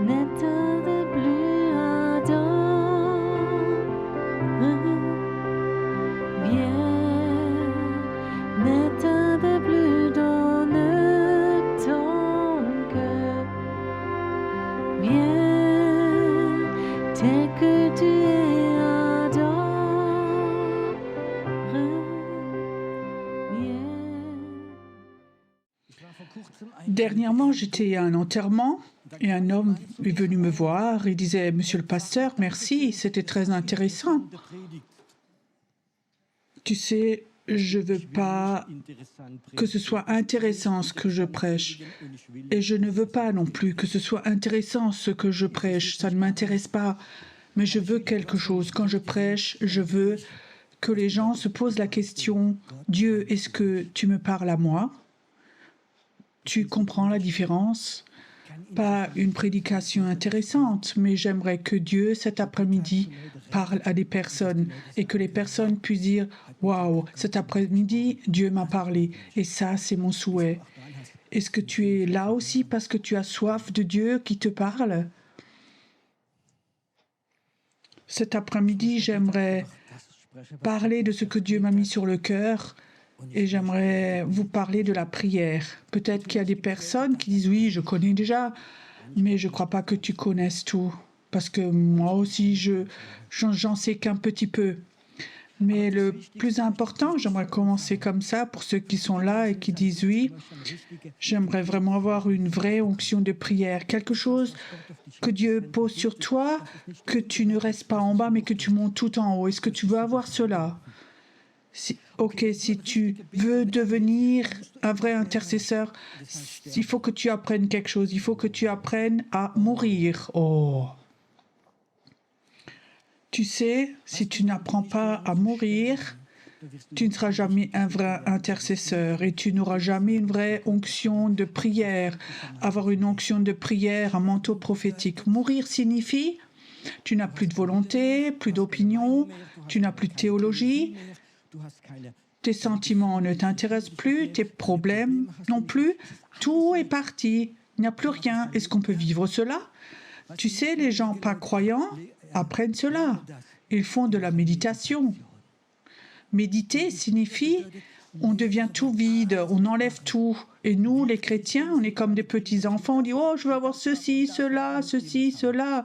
N'éteins de plus ardent, viens, n'éteins de plus dans ton cœur, viens, tel que tu es ardent, viens. Dernièrement, j'étais à un enterrement et un homme est venu me voir. Il disait « Monsieur le pasteur, merci, c'était très intéressant. Tu sais, je veux pas que ce soit intéressant ce que je prêche. Et je ne veux pas non plus que ce soit intéressant ce que je prêche. Ça ne m'intéresse pas. Mais je veux quelque chose. Quand je prêche, je veux que les gens se posent la question « Dieu, est-ce que tu me parles à moi ?» Tu comprends la différence? Pas une prédication intéressante, mais j'aimerais que Dieu, cet après-midi, parle à des personnes et que les personnes puissent dire « Waouh, cet après-midi, Dieu m'a parlé et ça, c'est mon souhait. » Est-ce que tu es là aussi parce que tu as soif de Dieu qui te parle? Cet après-midi, j'aimerais parler de ce que Dieu m'a mis sur le cœur. Et j'aimerais vous parler de la prière. Peut-être qu'il y a des personnes qui disent « Oui, je connais déjà, mais je ne crois pas que tu connaisses tout. » Parce que moi aussi, j'en sais qu'un petit peu. Mais le plus important, j'aimerais commencer comme ça pour ceux qui sont là et qui disent « Oui, j'aimerais vraiment avoir une vraie onction de prière. Quelque chose que Dieu pose sur toi, que tu ne restes pas en bas, mais que tu montes tout en haut. Est-ce que tu veux avoir cela ? » Si tu veux devenir un vrai intercesseur, il faut que tu apprennes quelque chose. Il faut que tu apprennes à mourir. Oh. Tu sais, si tu n'apprends pas à mourir, tu ne seras jamais un vrai intercesseur et tu n'auras jamais une vraie onction de prière. Avoir une onction de prière, un manteau prophétique. Mourir signifie tu n'as plus de volonté, plus d'opinion, tu n'as plus de théologie. Tes sentiments ne t'intéressent plus, tes problèmes non plus. Tout est parti. Il n'y a plus rien. Est-ce qu'on peut vivre cela? Tu sais, les gens pas croyants apprennent cela. Ils font de la méditation. Méditer signifie on devient tout vide, on enlève tout. Et nous, les chrétiens, on est comme des petits-enfants. On dit « Oh, je veux avoir ceci, cela, ceci, cela. »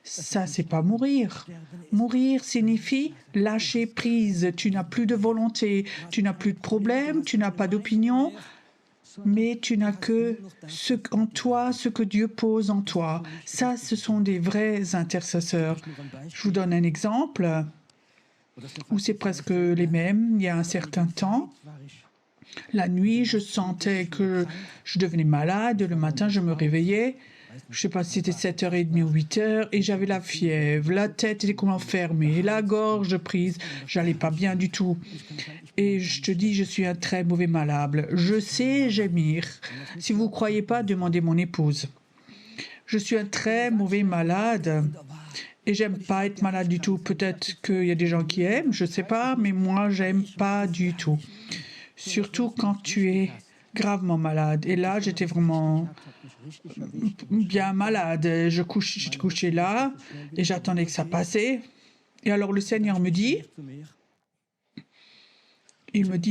Ça, c'est pas mourir. Mourir signifie lâcher prise. Tu n'as plus de volonté, tu n'as plus de problème, tu n'as pas d'opinion, mais tu n'as que en toi, ce que Dieu pose en toi. Ça, ce sont des vrais intercesseurs. Je vous donne un exemple où c'est presque les mêmes. Il y a un certain temps, la nuit, je sentais que je devenais malade. Le matin, je me réveillais. Je ne sais pas si c'était 7h30 ou 8h, et j'avais la fièvre, la tête était comme enfermée, la gorge prise, j'allais pas bien du tout. Et je te dis, je suis un très mauvais malade. Je sais gémir. Si vous ne croyez pas, demandez mon épouse. Je suis un très mauvais malade. Et j'aime pas être malade du tout. Peut-être qu'il y a des gens qui aiment, je ne sais pas, mais moi, j'aime pas du tout. Surtout quand tu es gravement malade. Et là, j'étais vraiment bien malade. Je couchais là et j'attendais que ça passait. Et alors le Seigneur me dit,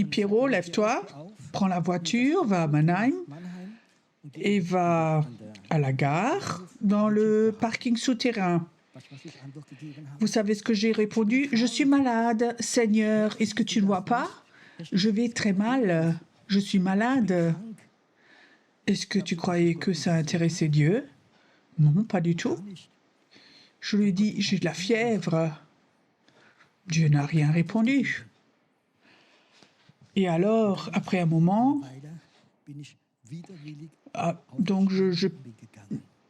Pierrot, lève-toi, prends la voiture, va à Mannheim et va à la gare dans le parking souterrain. Vous savez ce que j'ai répondu? Je suis malade, Seigneur, est-ce que tu ne vois pas? Je vais très mal, je suis malade. Est-ce que tu croyais que ça intéressait Dieu? Non, pas du tout. Je lui ai dit, j'ai de la fièvre. Dieu n'a rien répondu. Et alors, après un moment,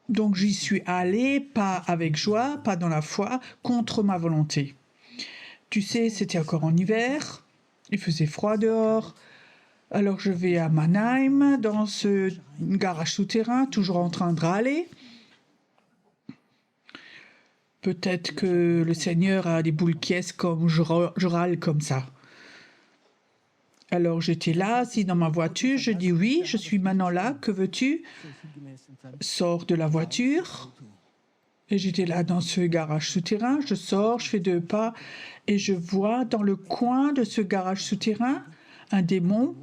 donc j'y suis allée, pas avec joie, pas dans la foi, contre ma volonté. Tu sais, c'était encore en hiver, il faisait froid dehors. Alors je vais à Mannheim, dans ce garage souterrain, toujours en train de râler. Peut-être que le Seigneur a des boules qui est comme je râle comme ça. Alors j'étais là, assis dans ma voiture, je dis oui, je suis maintenant là, que veux-tu? sors de la voiture. Et j'étais là dans ce garage souterrain. Je sors, je fais 2 pas et je vois dans le coin de ce garage souterrain un démon.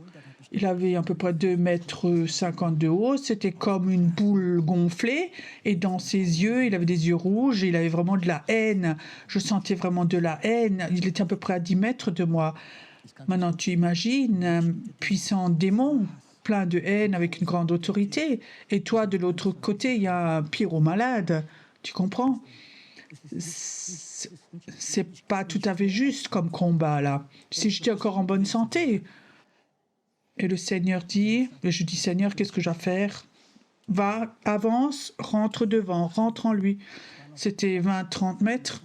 Il avait à peu près 2,50 m de haut. C'était comme une boule gonflée. Et dans ses yeux, il avait des yeux rouges. Et il avait vraiment de la haine. Je sentais vraiment de la haine. Il était à peu près à 10 mètres de moi. Maintenant, tu imagines un puissant démon, plein de haine, avec une grande autorité. Et toi, de l'autre côté, il y a un pyromalade. Tu comprends? C'est pas tout à fait juste comme combat, là. Si j'étais encore en bonne santé. Et le Seigneur dit, et je dis, Seigneur, qu'est-ce que j'ai à faire? Va, avance, rentre devant, rentre en lui. C'était 20-30 mètres.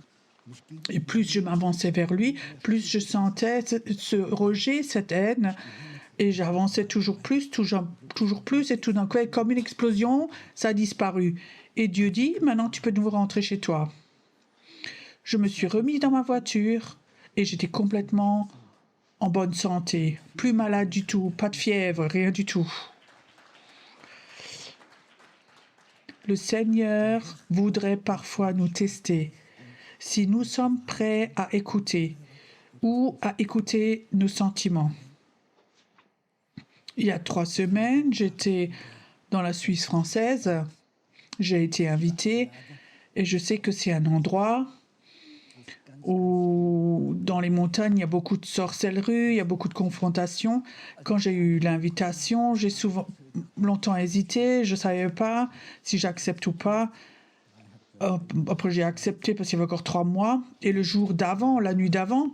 Et plus je m'avançais vers lui, plus je sentais ce rejet, cette haine. Et j'avançais toujours plus, toujours plus. Et tout d'un coup, comme une explosion, ça a disparu. Et Dieu dit, maintenant tu peux nous rentrer chez toi. Je me suis remis dans ma voiture et j'étais complètement en bonne santé, plus malade du tout, pas de fièvre, rien du tout. Le Seigneur voudrait parfois nous tester si nous sommes prêts à écouter ou à écouter nos sentiments. Il y a 3 semaines, j'étais dans la Suisse française. J'ai été invitée et je sais que c'est un endroit où dans les montagnes, il y a beaucoup de sorcellerie, il y a beaucoup de confrontations. Quand j'ai eu l'invitation, j'ai longtemps hésité, je ne savais pas si j'accepte ou pas. Après, j'ai accepté parce qu'il y avait encore 3 mois. Et le jour d'avant, la nuit d'avant,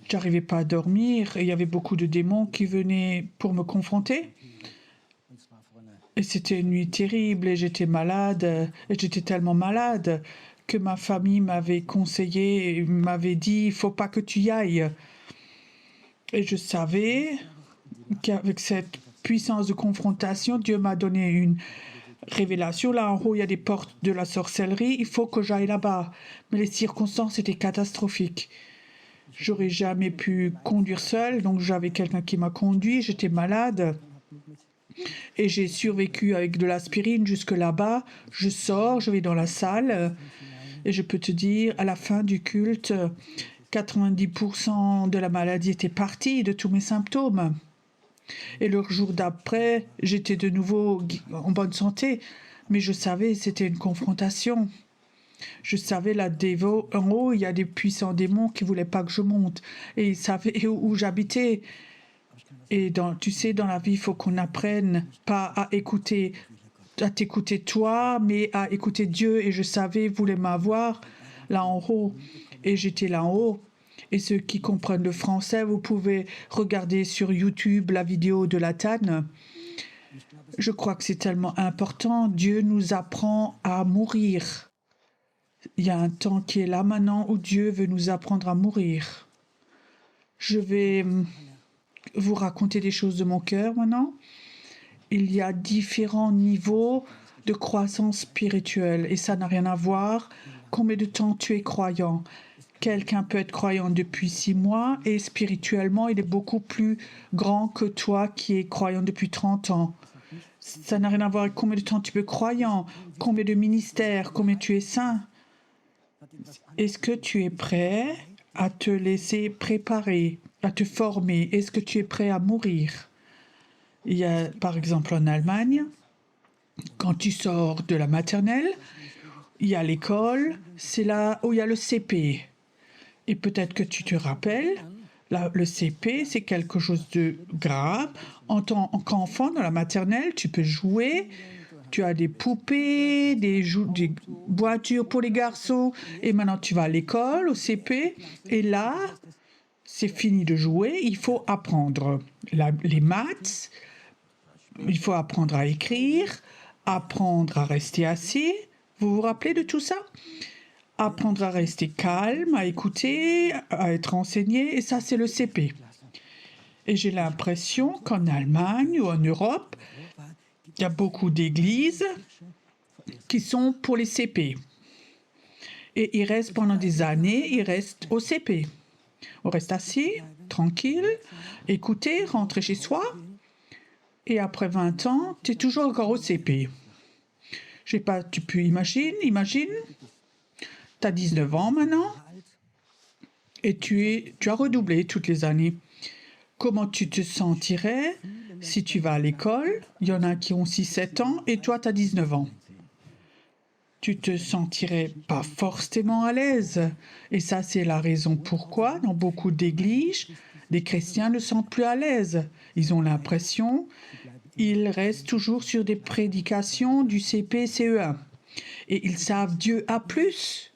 j'arrivais pas à dormir et il y avait beaucoup de démons qui venaient pour me confronter. Et c'était une nuit terrible et j'étais malade. Et j'étais tellement malade que ma famille m'avait conseillé et m'avait dit « il faut pas que tu y ailles ». Et je savais qu'avec cette puissance de confrontation, Dieu m'a donné une révélation. Là en haut, il y a des portes de la sorcellerie, il faut que j'aille là-bas. Mais les circonstances étaient catastrophiques. J'aurais jamais pu conduire seule, donc j'avais quelqu'un qui m'a conduit, j'étais malade. Et j'ai survécu avec de l'aspirine jusque là-bas. Je sors, je vais dans la salle et je peux te dire, à la fin du culte, 90% de la maladie était partie, de tous mes symptômes. Et le jour d'après, j'étais de nouveau en bonne santé. Mais je savais, c'était une confrontation. Je savais, là, en haut, il y a des puissants démons qui ne voulaient pas que je monte. Et ils savaient où j'habitais. Et tu sais, dans la vie, il faut qu'on apprenne pas à t'écouter toi, mais à écouter Dieu. Et je savais, il voulait m'avoir là en haut. Et j'étais là en haut. Et ceux qui comprennent le français, vous pouvez regarder sur YouTube la vidéo de la Tanne. Je crois que c'est tellement important. Dieu nous apprend à mourir. Il y a un temps qui est là maintenant où Dieu veut nous apprendre à mourir. Je vais vous raconter des choses de mon cœur maintenant. Il y a différents niveaux de croissance spirituelle et ça n'a rien à voir combien de temps tu es croyant. Quelqu'un peut être croyant depuis 6 mois et spirituellement, il est beaucoup plus grand que toi qui es croyant depuis 30 ans. Ça n'a rien à voir avec combien de temps tu peux être croyant, combien de ministères, combien tu es saint. Est-ce que tu es prêt à te laisser préparer, à te former? Est-ce que tu es prêt à mourir? Il y a, par exemple, en Allemagne, quand tu sors de la maternelle, il y a l'école, c'est là où il y a le CP. Et peut-être que tu te rappelles, le CP, c'est quelque chose de grave. En tant qu'enfant, dans la maternelle, tu peux jouer. Tu as des poupées, des voitures pour les garçons. Et maintenant, tu vas à l'école, au CP. Et là, c'est fini de jouer. Il faut apprendre les maths. Il faut apprendre à écrire, apprendre à rester assis. Vous vous rappelez de tout ça? Apprendre à rester calme, à écouter, à être enseigné. Et ça, c'est le CP. Et j'ai l'impression qu'en Allemagne ou en Europe, il y a beaucoup d'églises qui sont pour les CP. Et ils restent pendant des années, ils restent au CP. On reste assis, tranquille, écouter, rentrer chez soi. Et après 20 ans, tu es toujours encore au CP. Je sais pas, tu peux imagine, tu as 19 ans maintenant et tu as redoublé toutes les années. Comment tu te sentirais si tu vas à l'école? Il y en a qui ont 6-7 ans et toi, tu as 19 ans. Tu te sentirais pas forcément à l'aise. Et ça, c'est la raison pourquoi, dans beaucoup d'églises, les chrétiens ne se sentent plus à l'aise. Ils ont l'impression ils restent toujours sur des prédications du CP, CE1. Et ils savent Dieu a plus.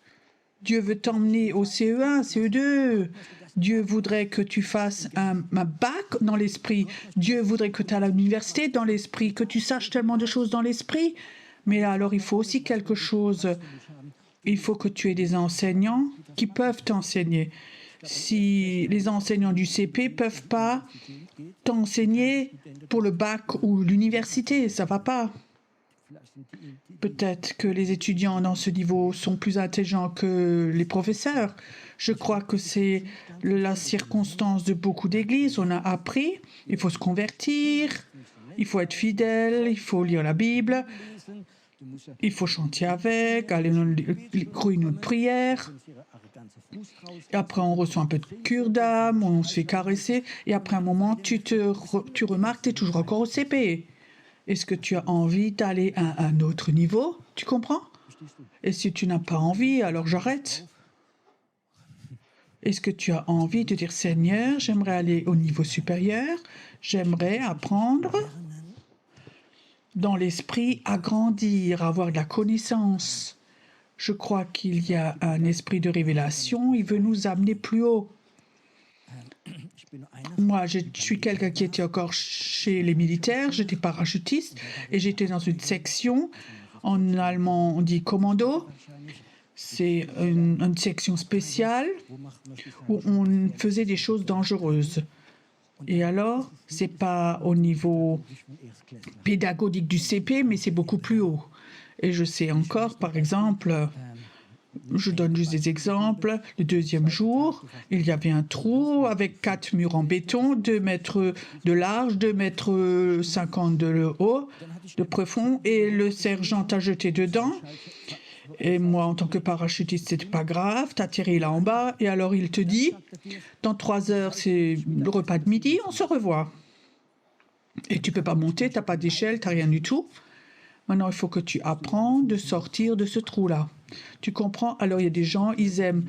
Dieu veut t'emmener au CE1, CE2. Dieu voudrait que tu fasses un bac dans l'esprit. Dieu voudrait que tu ailles à l'université dans l'esprit, que tu saches tellement de choses dans l'esprit. Mais alors, il faut aussi quelque chose. Il faut que tu aies des enseignants qui peuvent t'enseigner. Si les enseignants du CP ne peuvent pas t'enseigner pour le bac ou l'université, ça ne va pas. Peut-être que les étudiants dans ce niveau sont plus intelligents que les professeurs. Je crois que c'est la circonstance de beaucoup d'églises. On a appris, il faut se convertir, il faut être fidèle, il faut lire la Bible, il faut chanter avec, aller dans une prière. Et après, on reçoit un peu de cure d'âme, on se fait caresser. Et après un moment, tu remarques que tu es toujours encore au CP. Est-ce que tu as envie d'aller à un autre niveau? Tu comprends? Et si tu n'as pas envie, alors j'arrête. Est-ce que tu as envie de dire, Seigneur, j'aimerais aller au niveau supérieur, j'aimerais apprendre dans l'esprit à grandir, à avoir de la connaissance. Je crois qu'il y a un esprit de révélation, il veut nous amener plus haut. Moi, je suis quelqu'un qui était encore chez les militaires, j'étais parachutiste et j'étais dans une section, en allemand on dit commando, c'est une section spéciale où on faisait des choses dangereuses. Et alors, c'est pas au niveau pédagogique du CP, mais c'est beaucoup plus haut. Et je sais encore, par exemple, je donne juste des exemples. Le deuxième jour, il y avait un trou avec 4 murs en béton, 2 mètres de large, 2 mètres 50 de haut, de profond, et le sergent t'a jeté dedans. Et moi, en tant que parachutiste, c'était pas grave, t'atterris là en bas, et alors il te dit, dans 3 heures, c'est le repas de midi, on se revoit. Et tu peux pas monter, t'as pas d'échelle, t'as rien du tout. Maintenant, il faut que tu apprennes de sortir de ce trou-là. Tu comprends? Alors, il y a des gens, ils aiment...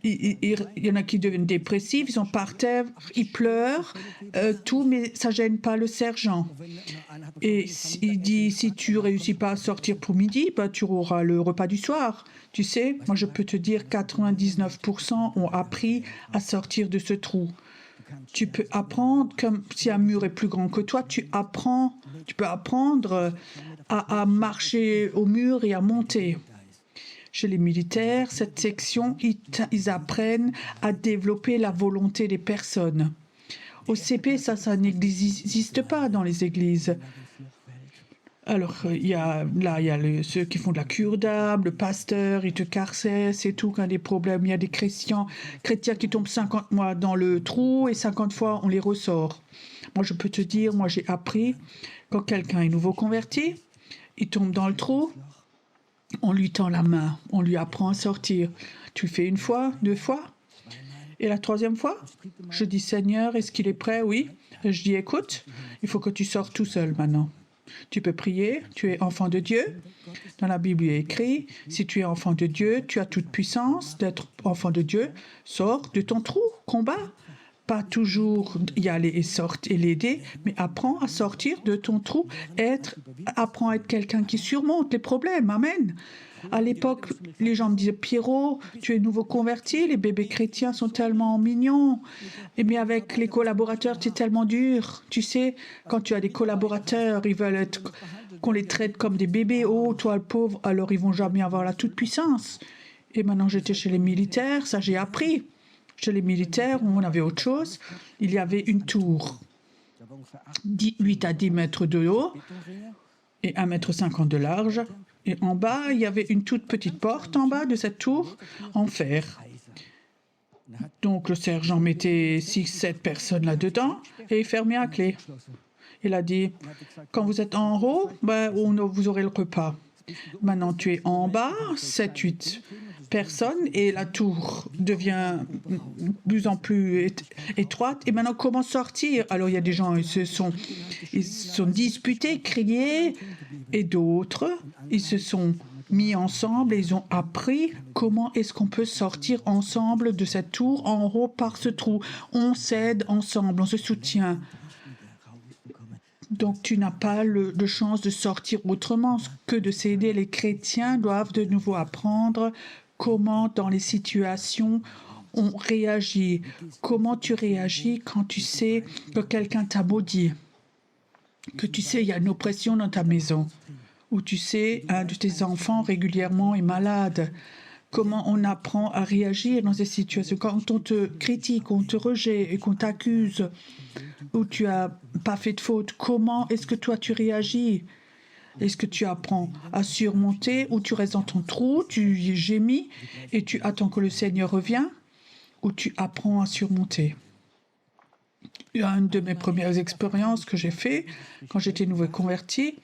Il y en a qui deviennent dépressifs, ils sont par terre, ils pleurent, tout, mais ça gêne pas le sergent. Et il dit, si tu réussis pas à sortir pour midi, bah, tu auras le repas du soir. Tu sais, moi, je peux te dire, 99% ont appris à sortir de ce trou. Tu peux apprendre, comme si un mur est plus grand que toi, tu peux apprendre à marcher au mur et à monter. Chez les militaires, cette section, ils apprennent à développer la volonté des personnes. Au CP, ça n'existe pas dans les églises. Alors, il y a ceux qui font de la cure d'âme, le pasteur, il te caresse, c'est tout, quand des problèmes. Il y a des chrétiens qui tombent 50 mois dans le trou et 50 fois on les ressort. Moi, je peux te dire, moi j'ai appris, quand quelqu'un est nouveau converti, il tombe dans le trou, on lui tend la main, on lui apprend à sortir. Tu le fais 1 fois, 2 fois. Et la 3e fois, je dis, Seigneur, est-ce qu'il est prêt? Oui. Et je dis, écoute, il faut que tu sortes tout seul maintenant. Tu peux prier, tu es enfant de Dieu. Dans la Bible, il est écrit, si tu es enfant de Dieu, tu as toute puissance d'être enfant de Dieu. Sors de ton trou, combat. Pas toujours y aller et l'aider, mais apprends à sortir de ton trou, apprends à être quelqu'un qui surmonte les problèmes. Amen. À l'époque, les gens me disaient, Pierrot, tu es nouveau converti, les bébés chrétiens sont tellement mignons. Mais avec les collaborateurs, tu es tellement dur. Tu sais, quand tu as des collaborateurs, ils veulent qu'on les traite comme des bébés. Oh, toi le pauvre, alors ils vont jamais avoir la toute-puissance. Et maintenant, j'étais chez les militaires, ça j'ai appris. Chez les militaires, on avait autre chose. Il y avait une tour, 8 à 10 mètres de haut et 1,50 m de large. Et en bas, il y avait une toute petite porte en bas de cette tour en fer. Donc le sergent mettait 6-7 personnes là-dedans et il fermait à clé. Il a dit, quand vous êtes en haut, vous aurez le repas. Maintenant, tu es en bas, 7-8 personnes, et la tour devient de plus en plus étroite. Et maintenant, comment sortir? Alors, il y a des gens, ils sont disputés, criés, et d'autres, ils se sont mis ensemble et ils ont appris comment est-ce qu'on peut sortir ensemble de cette tour en haut par ce trou. On s'aide ensemble, on se soutient. Donc, tu n'as pas de chance de sortir autrement que de s'aider. Les chrétiens doivent de nouveau apprendre comment, dans les situations, on réagit. Comment tu réagis quand tu sais que quelqu'un t'a maudit, que tu sais il y a une oppression dans ta maison, ou tu sais un de tes enfants régulièrement est malade. Comment on apprend à réagir dans ces situations. Quand on te critique, on te rejette et qu'on t'accuse, ou tu n'as pas fait de faute, comment est-ce que toi tu réagis? Est-ce que tu apprends à surmonter ou tu restes dans ton trou, tu gémis et tu attends que le Seigneur revienne, ou tu apprends à surmonter? Une de mes premières expériences que j'ai fait quand j'étais nouveau converti,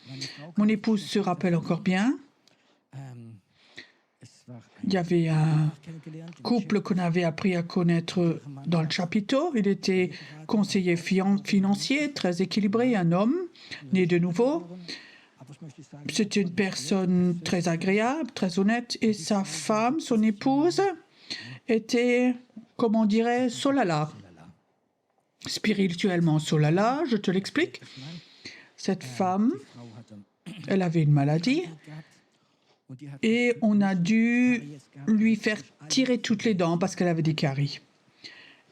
mon épouse se rappelle encore bien. Il y avait un couple qu'on avait appris à connaître dans le chapiteau. Il était conseiller financier, très équilibré, un homme, né de nouveau. C'était une personne très agréable, très honnête. Et sa femme, son épouse, était, comment on dirait, solala. Spirituellement solala, je te l'explique. Cette femme, elle avait une maladie. Et on a dû lui faire tirer toutes les dents parce qu'elle avait des caries.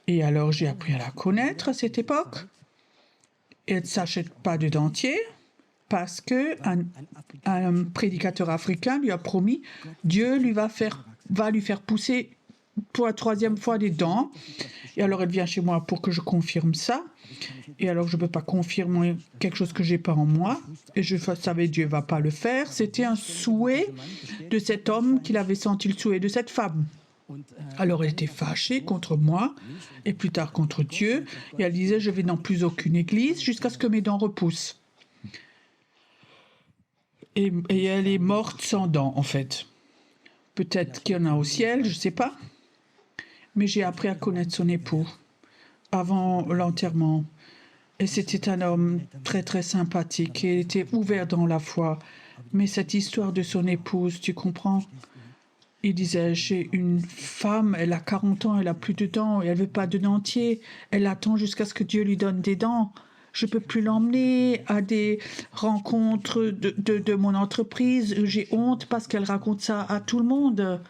Et alors, j'ai appris à la connaître à cette époque. Elle ne s'achète pas de dentier parce qu'un prédicateur africain lui a promis Dieu va lui faire pousser pour la 3e fois des dents. Et alors, elle vient chez moi pour que je confirme ça. Et alors, je ne peux pas confirmer quelque chose que je n'ai pas en moi. Et je savais Dieu ne va pas le faire. C'était un souhait de cet homme qu'il avait senti le souhait de cette femme. Alors, elle était fâchée contre moi et plus tard contre Dieu. Et elle disait, je vais dans plus aucune église jusqu'à ce que mes dents repoussent. Et elle est morte sans dents, en fait. Peut-être qu'il y en a au ciel, je ne sais pas. Mais j'ai appris à connaître son époux avant l'enterrement. Et c'était un homme très, très sympathique. Il était ouvert dans la foi. Mais cette histoire de son épouse, tu comprends? Il disait, j'ai une femme, elle a 40 ans, elle a plus de dents, et elle ne veut pas de dentier. Elle attend jusqu'à ce que Dieu lui donne des dents. Je ne peux plus l'emmener à des rencontres de mon entreprise. J'ai honte parce qu'elle raconte ça à tout le monde.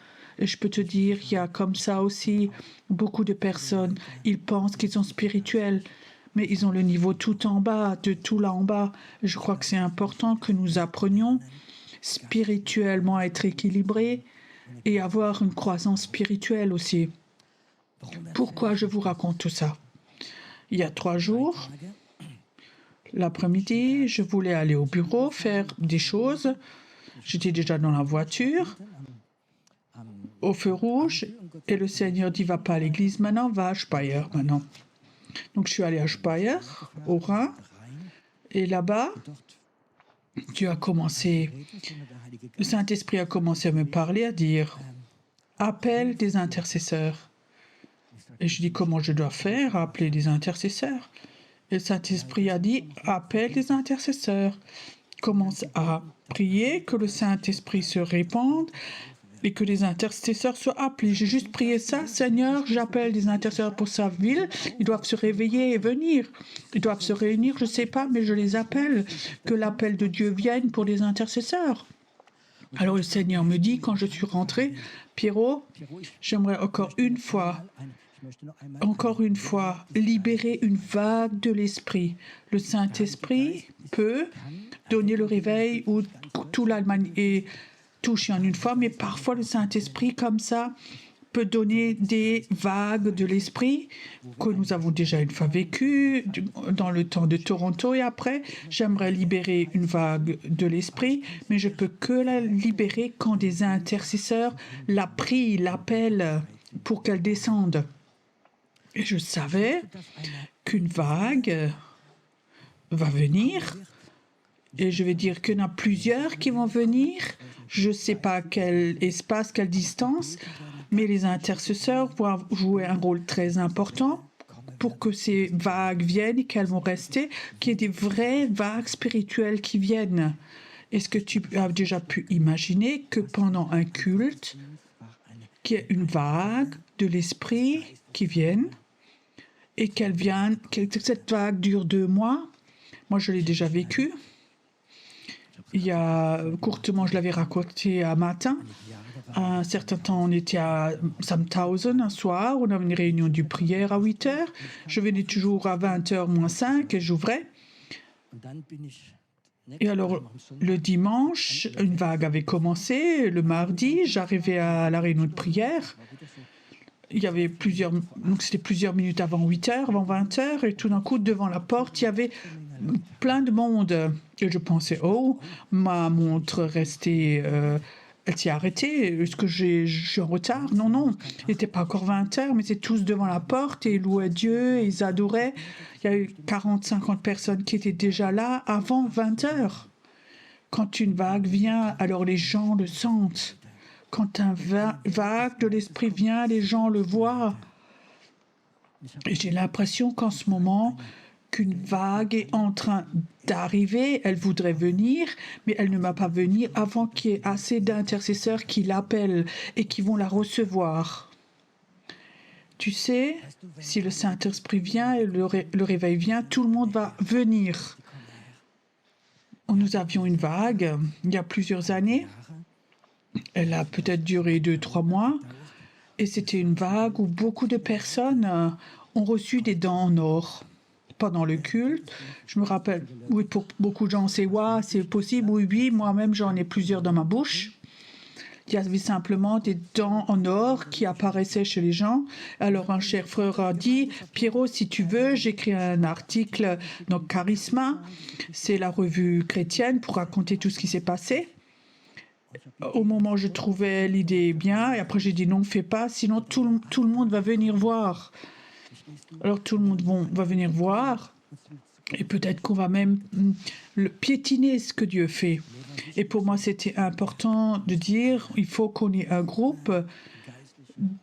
Et je peux te dire qu'il y a comme ça aussi beaucoup de personnes. Ils pensent qu'ils sont spirituels, mais ils ont le niveau tout en bas, de tout là en bas. Je crois que c'est important que nous apprenions spirituellement à être équilibrés et avoir une croissance spirituelle aussi. Pourquoi je vous raconte tout ça? Il y a 3 jours, l'après-midi, je voulais aller au bureau, faire des choses. J'étais déjà dans la voiture, au feu rouge, et le Seigneur dit, va pas à l'église maintenant, va à Speyer maintenant. Donc je suis allée à Speyer, au Rhin, et là-bas, Dieu a commencé, le Saint-Esprit a commencé à me parler, à dire, appelle des intercesseurs. Et je dis, comment je dois faire, appeler des intercesseurs? Et le Saint-Esprit a dit, appelle des intercesseurs. Commence à prier, que le Saint-Esprit se répande et que les intercesseurs soient appelés. J'ai juste prié ça, Seigneur, j'appelle des intercesseurs pour sa ville. Ils doivent se réveiller et venir. Ils doivent se réunir, je ne sais pas, mais je les appelle. Que l'appel de Dieu vienne pour les intercesseurs. Alors le Seigneur me dit, quand je suis rentrée, Pierrot, j'aimerais encore une fois, libérer une vague de l'esprit. Le Saint-Esprit peut donner le réveil où toute l'Allemagne est touchée en une fois, mais parfois le Saint-Esprit, comme ça, peut donner des vagues de l'esprit que nous avons déjà une fois vécues dans le temps de Toronto, et après, j'aimerais libérer une vague de l'esprit, mais je peux que la libérer quand des intercesseurs la prient, l'appellent pour qu'elle descende. Et je savais qu'une vague va venir. Et je vais dire qu'il y en a plusieurs qui vont venir. Je ne sais pas quel espace, quelle distance, mais les intercesseurs vont jouer un rôle très important pour que ces vagues viennent et qu'elles vont rester, qu'il y ait des vraies vagues spirituelles qui viennent. Est-ce que tu as déjà pu imaginer que pendant un culte, qu'il y ait une vague de l'esprit qui vienne et que cette vague dure 2 mois? Moi, je l'ai déjà vécu. Courtement, je l'avais raconté un matin. Un certain temps, on était à Samthausen un soir. On avait une réunion du prière à 8 heures. Je venais toujours à 20h moins 5 et j'ouvrais. Et alors, le dimanche, une vague avait commencé. Le mardi, j'arrivais à la réunion de prière. Il y avait donc c'était plusieurs minutes avant 8 heures, avant 20 heures. Et tout d'un coup, devant la porte, il y avait plein de monde. Et je pensais, oh, ma montre restait, elle s'est arrêtée. Est-ce que je suis en retard? Non, non, il n'était pas encore 20 heures, mais c'est tous devant la porte et ils louaient Dieu et ils adoraient. Il y a eu 40-50 personnes qui étaient déjà là avant 20 heures. Quand une vague vient, alors les gens le sentent. Quand un vague de l'esprit vient, les gens le voient. Et j'ai l'impression qu'en ce moment, qu'une vague est en train d'arriver, elle voudrait venir, mais elle ne va pas venir avant qu'il y ait assez d'intercesseurs qui l'appellent et qui vont la recevoir. Tu sais, si le Saint-Esprit vient et le réveil vient, tout le monde va venir. Nous avions une vague il y a plusieurs années. Elle a peut-être duré 2-3 mois. Et c'était une vague où beaucoup de personnes ont reçu des dents en or pendant le culte. Je me rappelle, oui, pour beaucoup de gens, c'est ouais, c'est possible. Oui, oui, moi-même, j'en ai plusieurs dans ma bouche. Il y avait simplement des dents en or qui apparaissaient chez les gens. Alors, un cher frère a dit, Pierrot, si tu veux, j'écris un article dans Charisma. C'est la revue chrétienne pour raconter tout ce qui s'est passé. Au moment où je trouvais l'idée bien, et après j'ai dit non, fais pas, sinon tout le monde va venir voir. Alors tout le monde va venir voir, et peut-être qu'on va même piétiner ce que Dieu fait. Et pour moi, c'était important de dire, il faut qu'on ait un groupe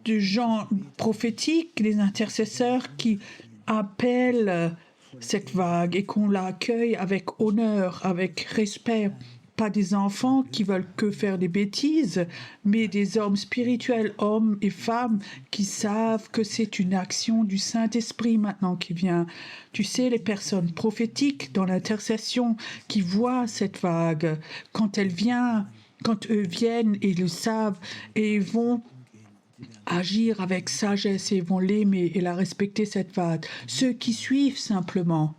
de gens prophétiques, des intercesseurs qui appellent cette vague et qu'on l'accueille avec honneur, avec respect. Pas des enfants qui veulent que faire des bêtises, mais des hommes spirituels, hommes et femmes qui savent que c'est une action du Saint-Esprit maintenant qui vient. Tu sais, les personnes prophétiques dans l'intercession qui voient cette vague, quand elle vient, quand eux viennent et le savent et vont agir avec sagesse et vont l'aimer et la respecter, cette vague. Ceux qui suivent simplement.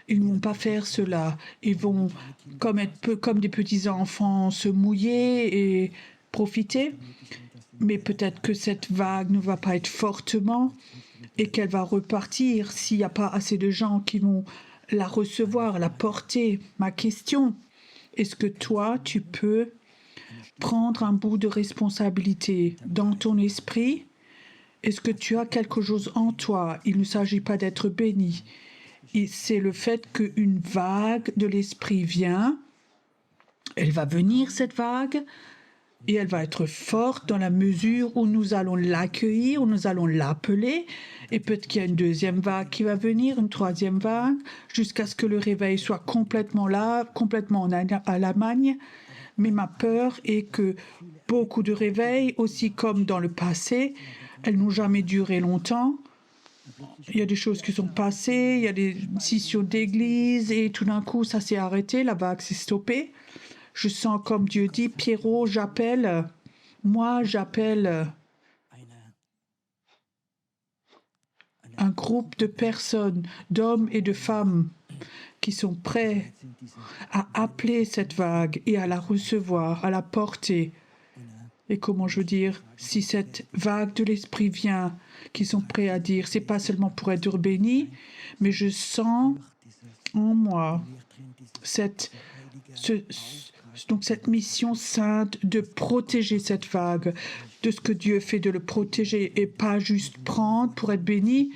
Ils ne vont pas faire cela. Ils vont, comme des petits-enfants, se mouiller et profiter. Mais peut-être que cette vague ne va pas être fortement et qu'elle va repartir s'il n'y a pas assez de gens qui vont la recevoir, la porter. Ma question, est-ce que toi, tu peux prendre un bout de responsabilité dans ton esprit? Est-ce que tu as quelque chose en toi? Il ne s'agit pas d'être béni. Et c'est le fait qu'une vague de l'esprit vient, elle va venir cette vague, et elle va être forte dans la mesure où nous allons l'accueillir, où nous allons l'appeler, et peut-être qu'il y a une deuxième vague qui va venir, une troisième vague, jusqu'à ce que le réveil soit complètement là, complètement à l'Allemagne. Mais ma peur est que beaucoup de réveils, aussi comme dans le passé, elles n'ont jamais duré longtemps. Il y a des choses qui sont passées, il y a des scissions d'église et tout d'un coup, ça s'est arrêté, la vague s'est stoppée. Je sens comme Dieu dit, Pierrot, j'appelle, un groupe de personnes, d'hommes et de femmes qui sont prêts à appeler cette vague et à la recevoir, à la porter. Et comment je veux dire, si cette vague de l'esprit vient, qui sont prêts à dire, c'est pas seulement pour être béni, mais je sens en moi cette mission sainte de protéger cette vague, de ce que Dieu fait, de le protéger et pas juste prendre pour être béni,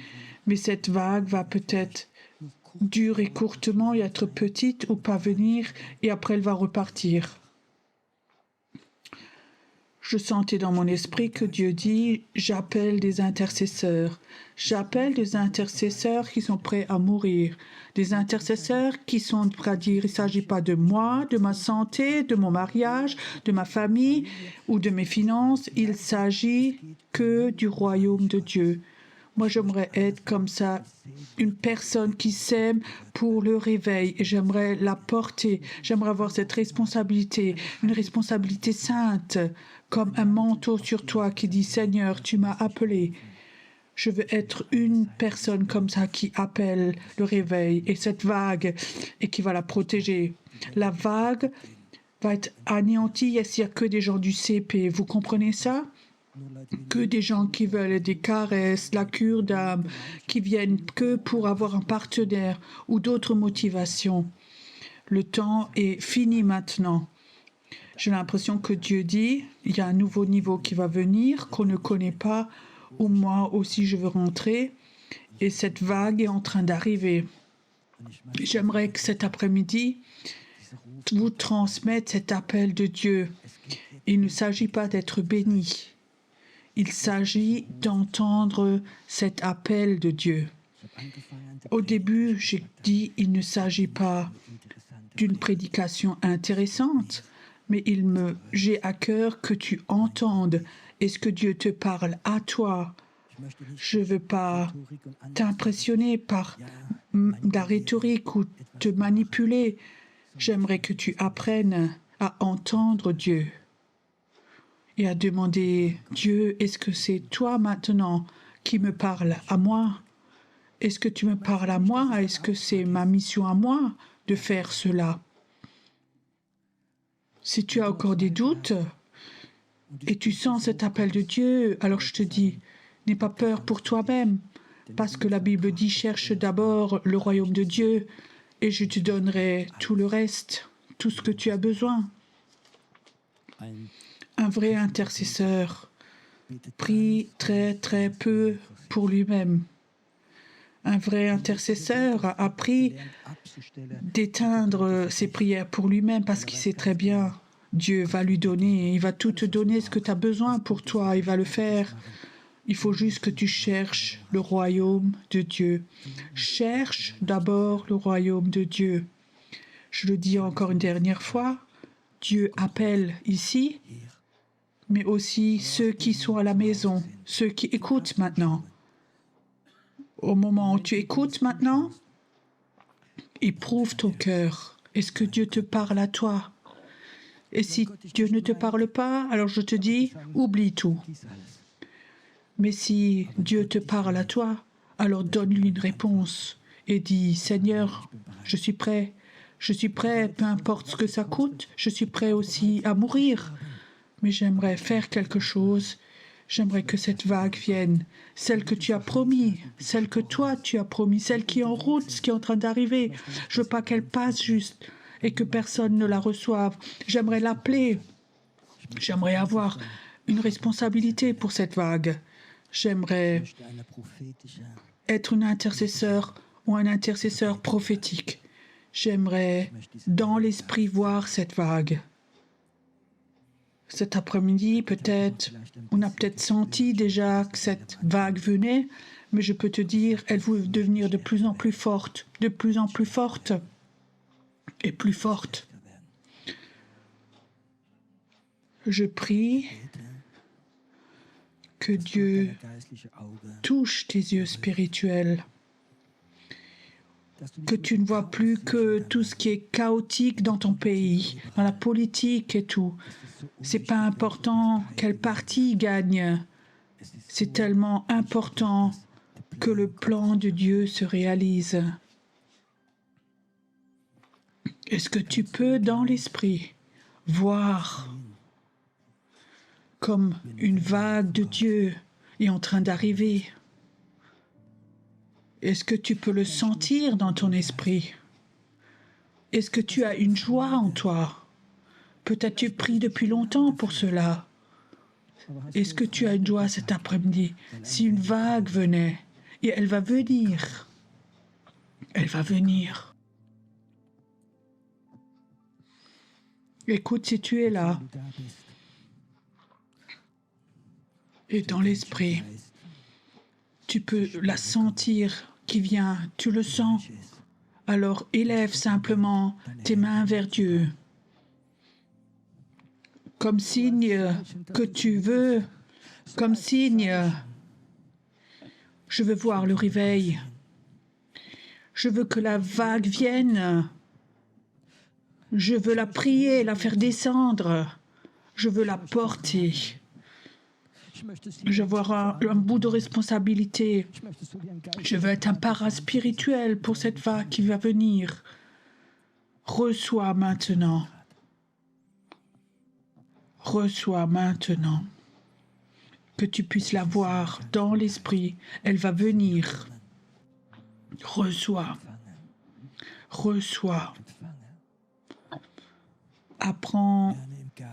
mais cette vague va peut-être durer courtement et être petite ou pas venir et après elle va repartir. Je sentais dans mon esprit que Dieu dit « J'appelle des intercesseurs. J'appelle des intercesseurs qui sont prêts à mourir. Des intercesseurs qui sont prêts à dire « Il ne s'agit pas de moi, de ma santé, de mon mariage, de ma famille ou de mes finances. Il s'agit que du royaume de Dieu. » Moi, j'aimerais être comme ça, une personne qui s'aime pour le réveil et j'aimerais la porter. J'aimerais avoir cette responsabilité, une responsabilité sainte, comme un manteau sur toi qui dit « Seigneur, tu m'as appelé ». Je veux être une personne comme ça qui appelle le réveil et cette vague et qui va la protéger. La vague va être anéantie s'il n'y a que des gens du CP. Vous comprenez ça? Que des gens qui veulent des caresses, la cure d'âme, qui viennent que pour avoir un partenaire ou d'autres motivations. Le temps est fini maintenant. J'ai l'impression que Dieu dit, il y a un nouveau niveau qui va venir, qu'on ne connaît pas, où moi aussi je veux rentrer, et cette vague est en train d'arriver. J'aimerais que cet après-midi, vous transmettre cet appel de Dieu. Il ne s'agit pas d'être béni. Il s'agit d'entendre cet appel de Dieu. Au début, j'ai dit il ne s'agit pas d'une prédication intéressante, mais j'ai à cœur que tu entendes. Est-ce que Dieu te parle à toi? Je ne veux pas t'impressionner par la rhétorique ou te manipuler. J'aimerais que tu apprennes à entendre Dieu et à demander « Dieu, est-ce que c'est toi maintenant qui me parles à moi? Est-ce que tu me parles à moi? Est-ce que c'est ma mission à moi de faire cela ?» Si tu as encore des doutes et tu sens cet appel de Dieu, alors je te dis, n'aie pas peur pour toi-même, parce que la Bible dit « Cherche d'abord le royaume de Dieu et je te donnerai tout le reste, tout ce que tu as besoin. » Un vrai intercesseur prie très très peu pour lui-même. Un vrai intercesseur a appris d'éteindre ses prières pour lui-même parce qu'il sait très bien Dieu va lui donner, il va tout te donner ce que tu as besoin pour toi, il va le faire. Il faut juste que tu cherches le royaume de Dieu. Cherche d'abord le royaume de Dieu. Je le dis encore une dernière fois, Dieu appelle ici, mais aussi ceux qui sont à la maison, ceux qui écoutent maintenant. Au moment où tu écoutes maintenant, éprouve ton cœur. Est-ce que Dieu te parle à toi? Et si Dieu ne te parle pas, alors je te dis, oublie tout. Mais si Dieu te parle à toi, alors donne-lui une réponse et dis, Seigneur, je suis prêt, peu importe ce que ça coûte, je suis prêt aussi à mourir. Mais j'aimerais faire quelque chose, j'aimerais que cette vague vienne, celle que tu as promis, celle que toi tu as promis, celle qui est en route, ce qui est en train d'arriver. Je veux pas qu'elle passe juste et que personne ne la reçoive. J'aimerais l'appeler, j'aimerais avoir une responsabilité pour cette vague. J'aimerais être un intercesseur ou un intercesseur prophétique. J'aimerais, dans l'esprit, voir cette vague. Cet après-midi, peut-être, on a peut-être senti déjà que cette vague venait, mais je peux te dire, elle va devenir de plus en plus forte, de plus en plus forte et plus forte. Je prie que Dieu touche tes yeux spirituels, que tu ne vois plus que tout ce qui est chaotique dans ton pays, dans la politique et tout. C'est pas important quel parti gagne. C'est tellement important que le plan de Dieu se réalise. Est-ce que tu peux, dans l'esprit, voir comme une vague de Dieu est en train d'arriver? Est-ce que tu peux le sentir dans ton esprit? Est-ce que tu as une joie en toi? Peut-être tu pries depuis longtemps pour cela. Est-ce que tu as une joie cet après-midi? Si une vague venait, et elle va venir, Elle va venir. Écoute, si tu es là, et dans l'esprit, tu peux la sentir qui vient, tu le sens. Alors élève simplement tes mains vers Dieu, comme signe que tu veux, comme signe, je veux voir le réveil. Je veux que la vague vienne. Je veux la prier, la faire descendre. Je veux la porter. Je veux avoir un bout de responsabilité. Je veux être un paraspirituel pour cette vague qui va venir. Reçois maintenant. Reçois maintenant. Que tu puisses la voir dans l'esprit. Elle va venir. Reçois. Reçois. Apprends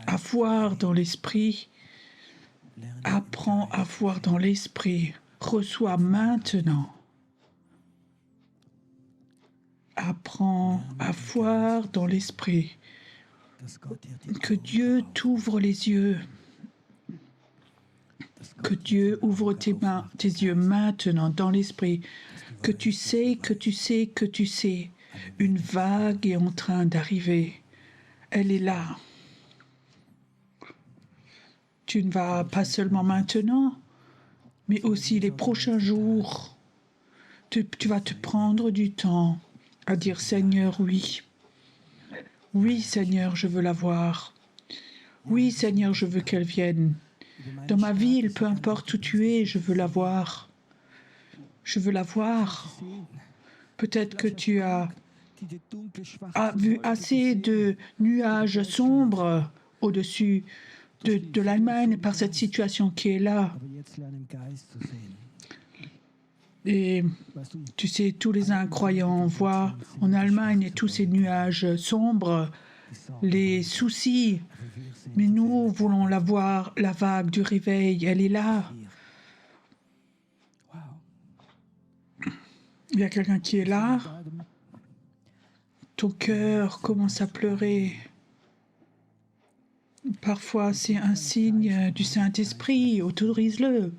à voir dans l'esprit. Apprends à voir dans l'esprit. Reçois maintenant. Apprends à voir dans l'esprit. Que Dieu t'ouvre les yeux. Que Dieu ouvre tes yeux maintenant dans l'esprit. Que tu sais, que tu sais, que tu sais. Une vague est en train d'arriver. Elle est là. Tu ne vas pas seulement maintenant, mais aussi les prochains jours. Tu vas te prendre du temps à dire Seigneur, oui. Oui, Seigneur, je veux la voir. Oui, Seigneur, je veux qu'elle vienne. Dans ma ville, peu importe où tu es, je veux la voir. Je veux la voir. Peut-être que tu as vu assez de nuages sombres au-dessus de l'Allemagne par cette situation qui est là. Et tu sais, tous les incroyants voient en Allemagne tous ces nuages sombres, les soucis. Mais nous voulons la voir, la vague du réveil, elle est là. Il y a quelqu'un qui est là. Ton cœur commence à pleurer. Parfois, c'est un signe du Saint-Esprit, autorise-le.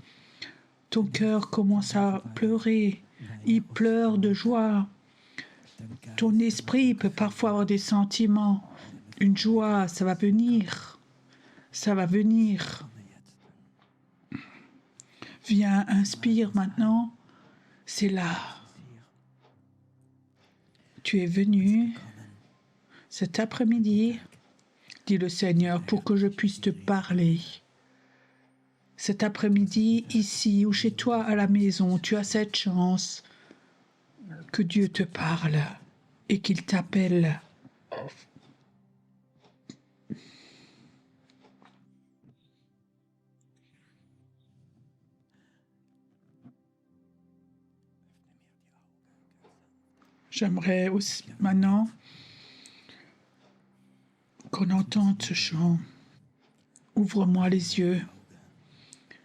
Ton cœur commence à pleurer. Il pleure de joie. Ton esprit peut parfois avoir des sentiments. Une joie, ça va venir. Ça va venir. Viens, inspire maintenant. C'est là. Tu es venu cet après-midi, dit le Seigneur, pour que je puisse te parler. Cet après-midi, ici ou chez toi à la maison, tu as cette chance que Dieu te parle et qu'il t'appelle. J'aimerais aussi maintenant qu'on entende ce chant. Ouvre-moi les yeux.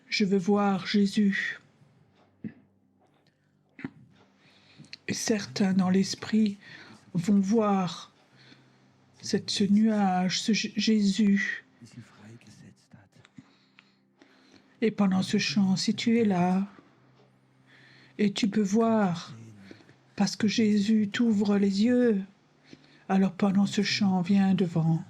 Je veux voir Jésus. Et certains dans l'esprit vont voir ce nuage, ce Jésus. Et pendant ce chant, si tu es là, et tu peux voir, parce que Jésus t'ouvre les yeux, alors pendant ce chant, viens devant.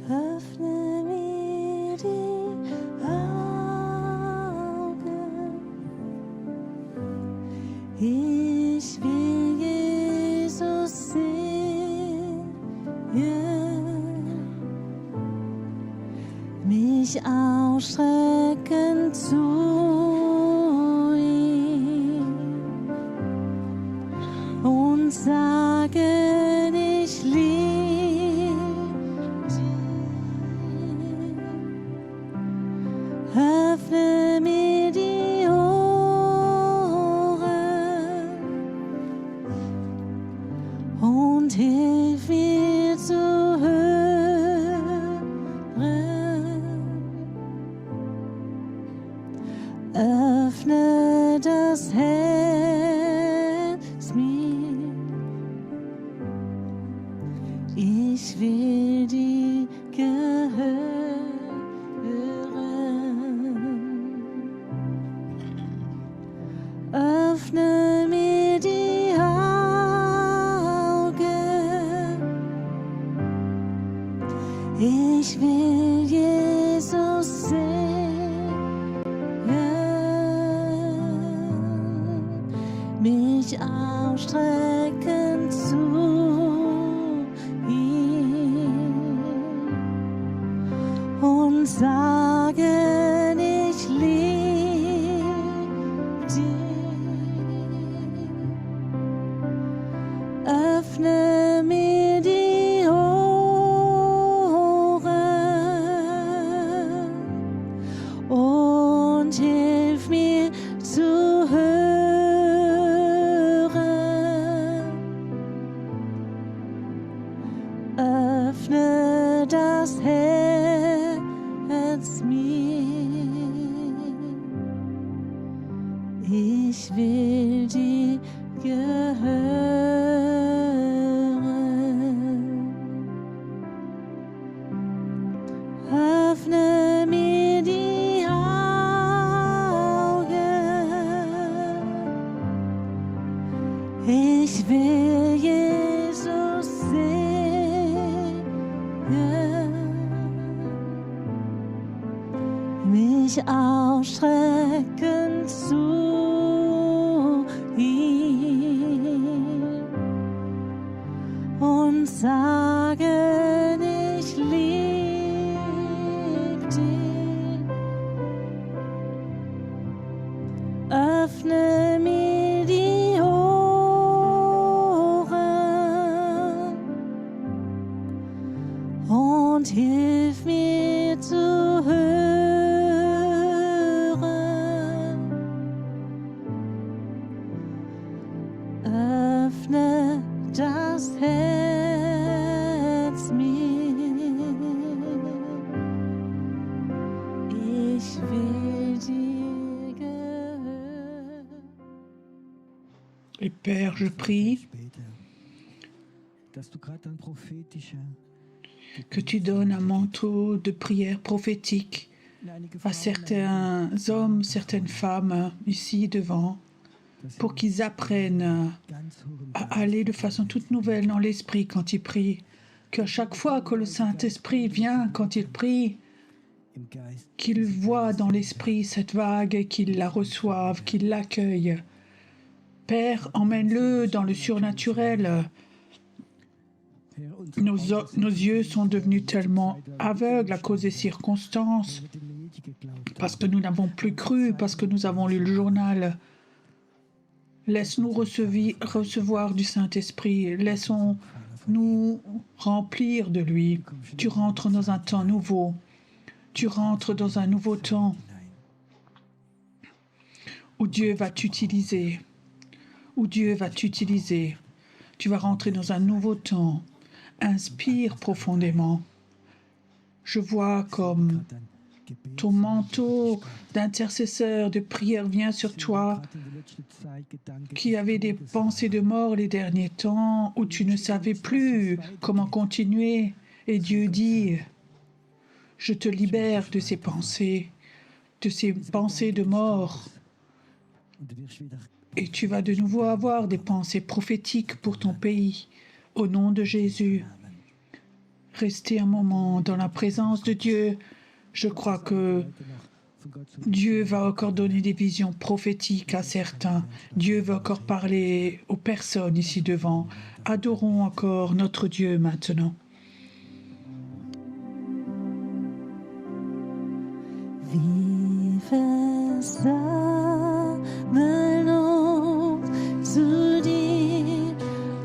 Öffne mir die Augen. Ich will Jesus sehen, mich ausstrecken zu ihm und sagen, ich liebe öffne mir die Ohren und hilf mir zu hören. Ich will dir gehören. Öffne mir die Augen. Ich will Jesus sehen, mich ausstrecken zu ihm und sagen, ich liebe dich. Öffne mir die Ohren und hilf mir zu hören. Öffne das Herz mir. Ich will dir gehören. Öffne mir die Augen. Ich will Jesus sehen, mich ausstrecken zu ihm und sagen, ich liebe dich. Öffne mir die Ohren und hilf mir zu hören. Öffne das Herz mir. Ich will dir gehören. Et Père, je prie que tu donnes un manteau de prière prophétique à certains hommes, certaines femmes ici devant, pour qu'ils apprennent à aller de façon toute nouvelle dans l'esprit quand ils prient. Qu'à chaque fois que le Saint-Esprit vient, quand ils prient, qu'ils voient dans l'esprit cette vague, qu'ils la reçoivent, qu'ils l'accueillent. Père, emmène-le dans le surnaturel. Nos yeux sont devenus tellement aveugles à cause des circonstances, parce que nous n'avons plus cru, parce que nous avons lu le journal. Laisse-nous recevoir du Saint-Esprit. Laissons-nous remplir de lui. Tu rentres dans un temps nouveau. Tu rentres dans un nouveau temps où Dieu va t'utiliser. Où Dieu va t'utiliser. Tu vas rentrer dans un nouveau temps. Inspire profondément. Je vois comme ton manteau d'intercesseur, de prière vient sur toi, qui avait des pensées de mort les derniers temps, où tu ne savais plus comment continuer. Et Dieu dit, je te libère de ces pensées de mort. Et tu vas de nouveau avoir des pensées prophétiques pour ton pays. Au nom de Jésus, restez un moment dans la présence de Dieu. Je crois que Dieu va encore donner des visions prophétiques à certains. Dieu va encore parler aux personnes ici devant. Adorons encore notre Dieu maintenant. Wir versammeln uns zu dir,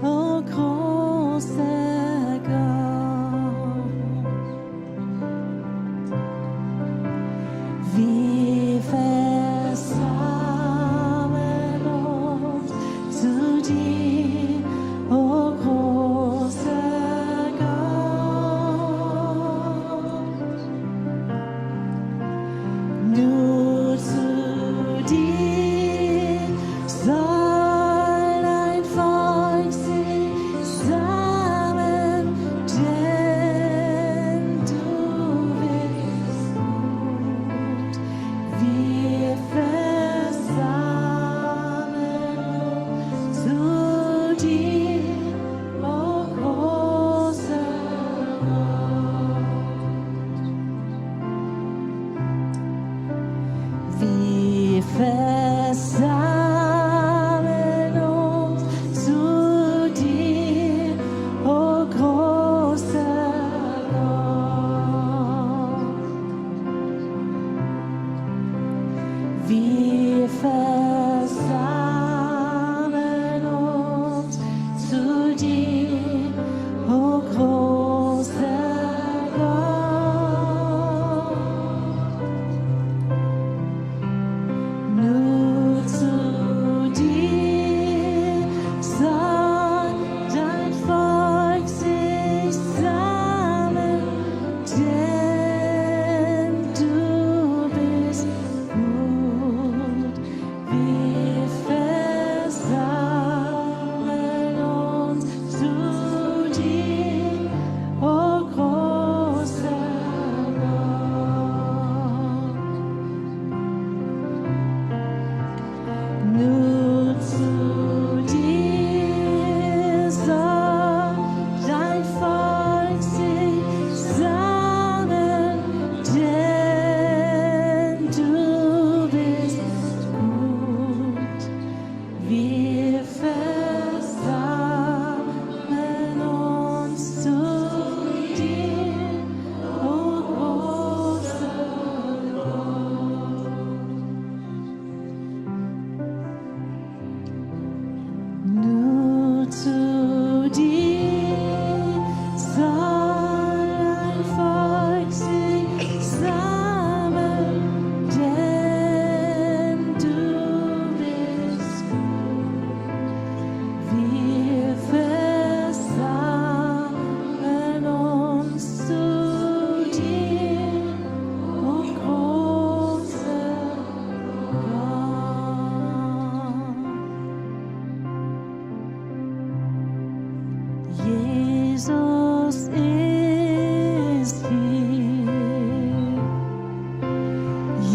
o großer Gott. Wir versammeln uns zu dir, o großer Gott. Nur zu dir dir, o großer Gott. Nur zu dir soll dein Volk sich sammeln, denn du bist gut. Wir versammeln uns zu dir, o großer Gott. Nur zu dir soll dein Volk sich sammeln, denn du bist gut. Wir versammeln uns zu dir, o großer Gott. Nur zu dir soll ein Volk sich sammeln, denn du bist gut. Wir versammeln uns zu dir, o großer Gott. Jesus ist hier.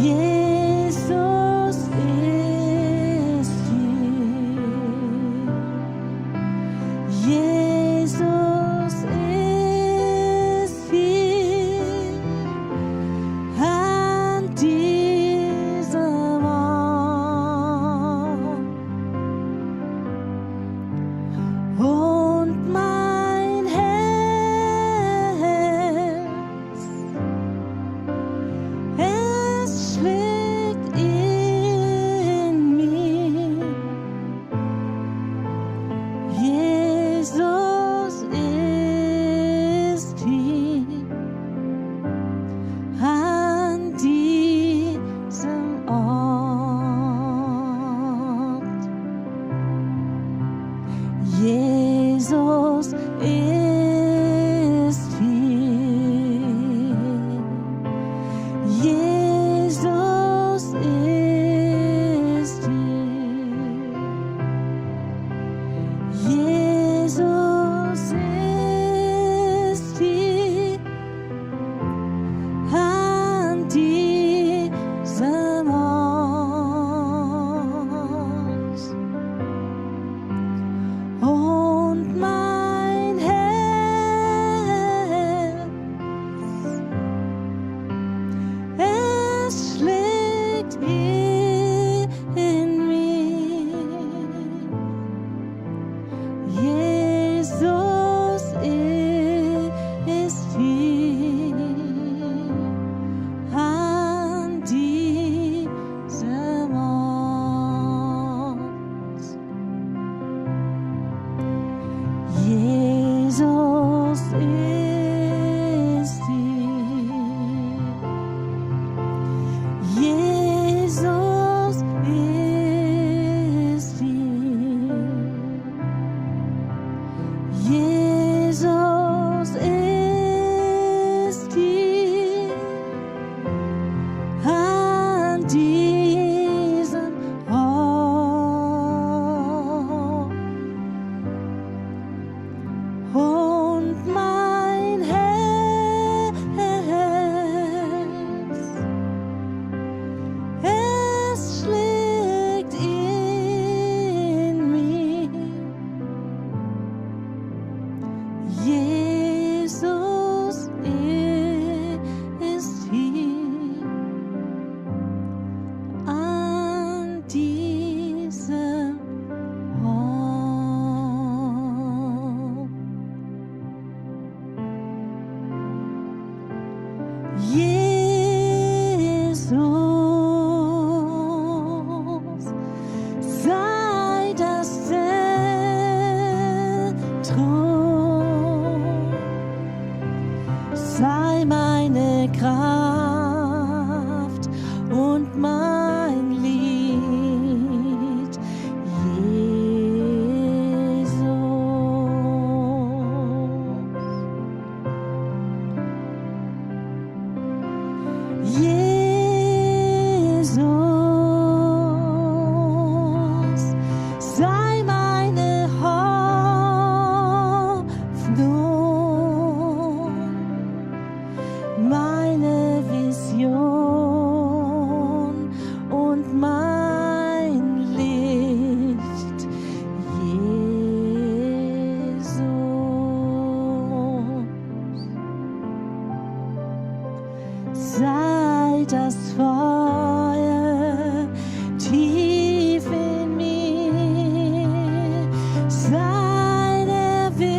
Jesus ist hier. Jesus ist hier an diesem Ort. Und mein Herz, es schlägt in mir. Jesus ist hier an diesem Ort. Jesus ist hier. Jesus ist hier. Jesus ist hier an diesem Ort. Und mein Herz, es schlägt in mir. Jesus ist hier an diesem Ort. Jesus ist hier. Jesus ist hier. Jesus ist hier an diesem Ort. Und mein Herz, es schlägt in mir. das Feuer tief in mir. Sei der Wind,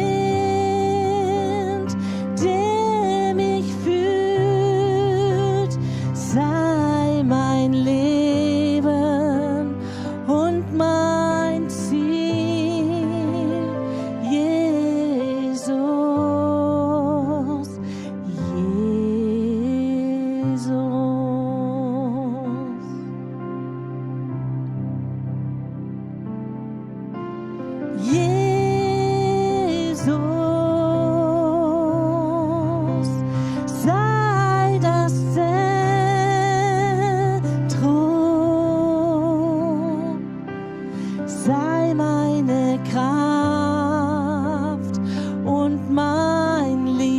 der mich führt. Sei mein Leben und mein Ziel. Jesus, Jesus. Jesus, sei das Zentrum, sei meine Kraft und mein Lied.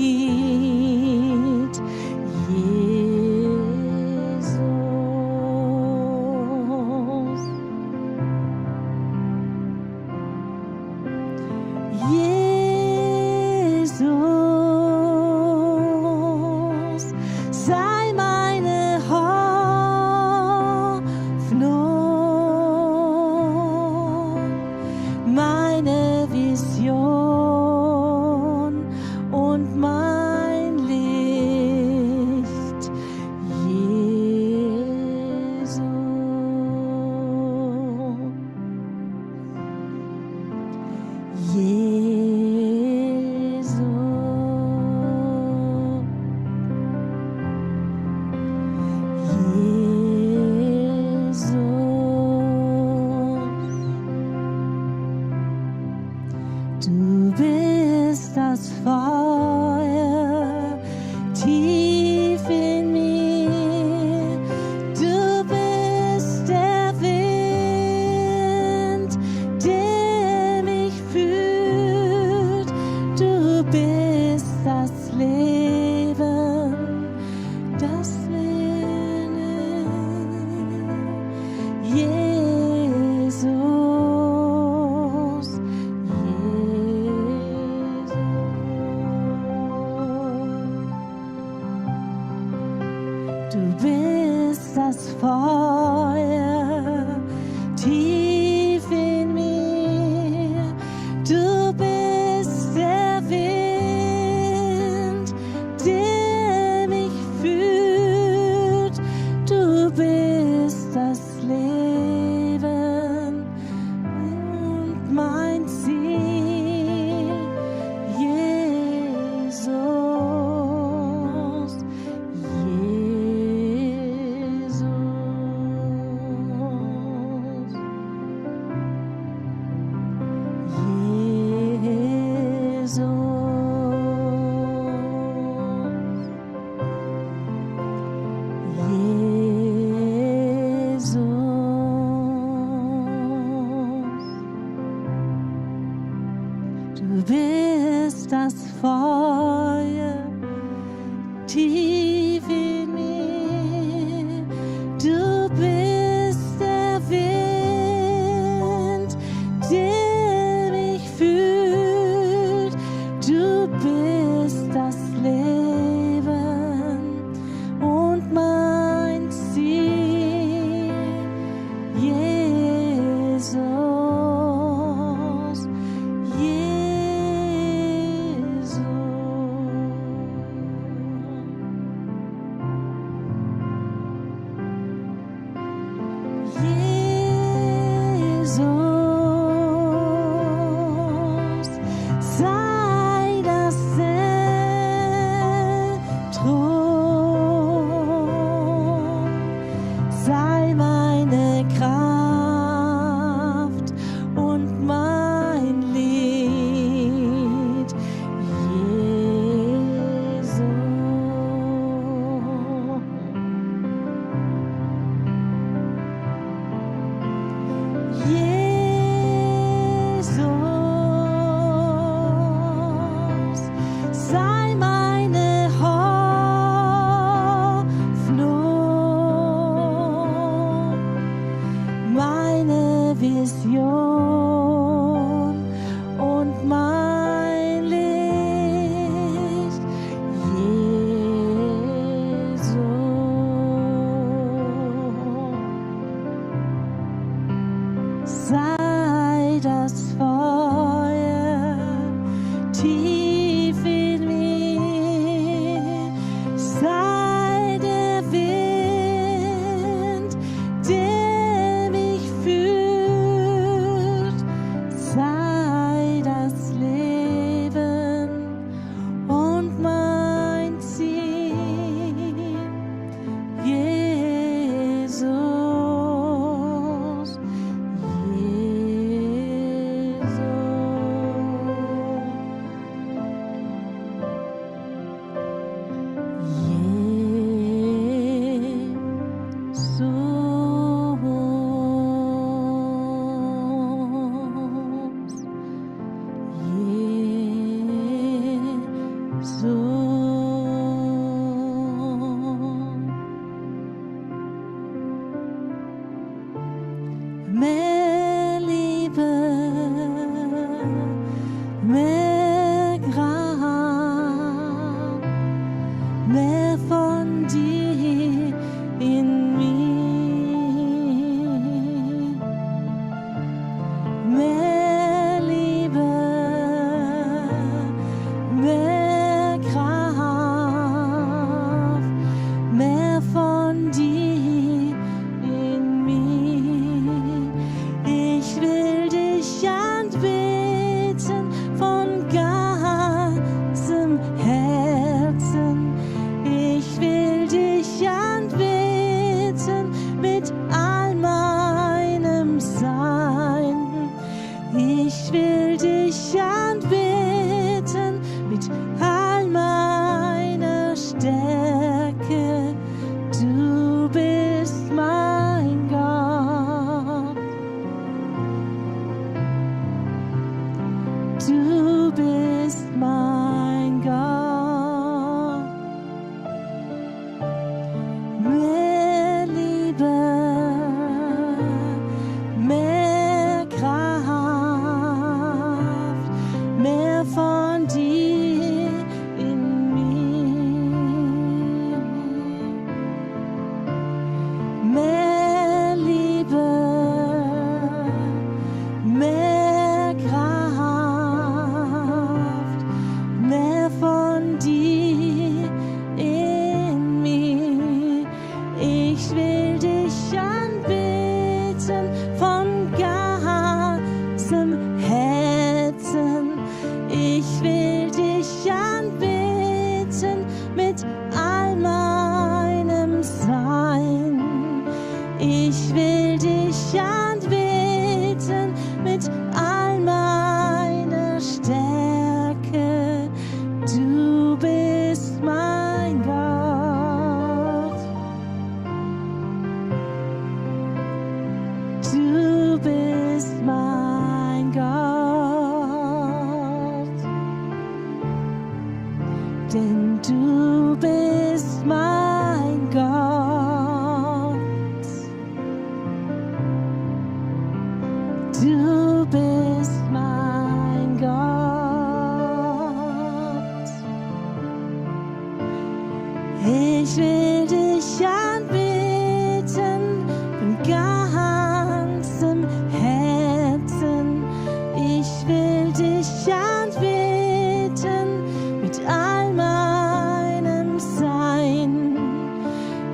Jesus, sei meine Hoffnung, meine Vision und mein Licht. Jesus. Du bist das Feuer tief in mir. Du bist der Wind, der mich führt. Du bist das Leben, das Leben. Jesus, du bist das Feuer tief in mir. Du bist der Wind, der mich führt. Du bist das Leben und mein Ziel. Jesus, du bist das Feuer tief in mir. Du bist der Wind, der mich führt. Du bist das Leben und mein Ziel. Jesus, Jesus. mehr Grab, mehr von dir in mir, mehr Liebe, mehr Kraft, mehr von dir in mir. Ich will dich anbeten von ganzem Herzen. Ich will dich anbeten mit all meinem Sein. Ich will dich anbeten mit all meiner Stärke. Du bist mein Gott. Du bist mein Gott. Mehr Liebe, mehr Kraft, mehr von dir in mir. Mehr Liebe, mehr Kraft, mehr von dir in mir. Ich will dich anbeten von ganzem Herzen. Ich will dich anbeten mit all meinem Sein. Ich will dich anbeten mit all meiner Stärke. Du bist mein Gott. Du bist mein Gott. Denn du bist mein Gott. Du bist mein Gott. Ich will dich anbeten von ganzem Herzen. Ich will dich anbeten mit all meinem Sein.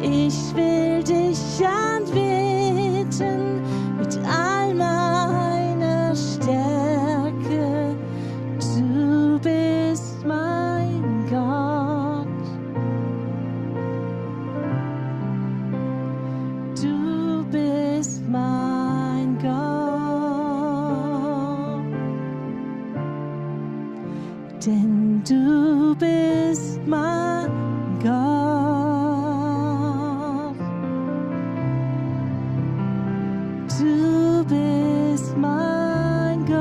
Ich will dich anbeten mit all meiner Stärke. Du bist mein Gott. Du bist mein Gott. Denn du bist mein Gott. Du bist mein Gott.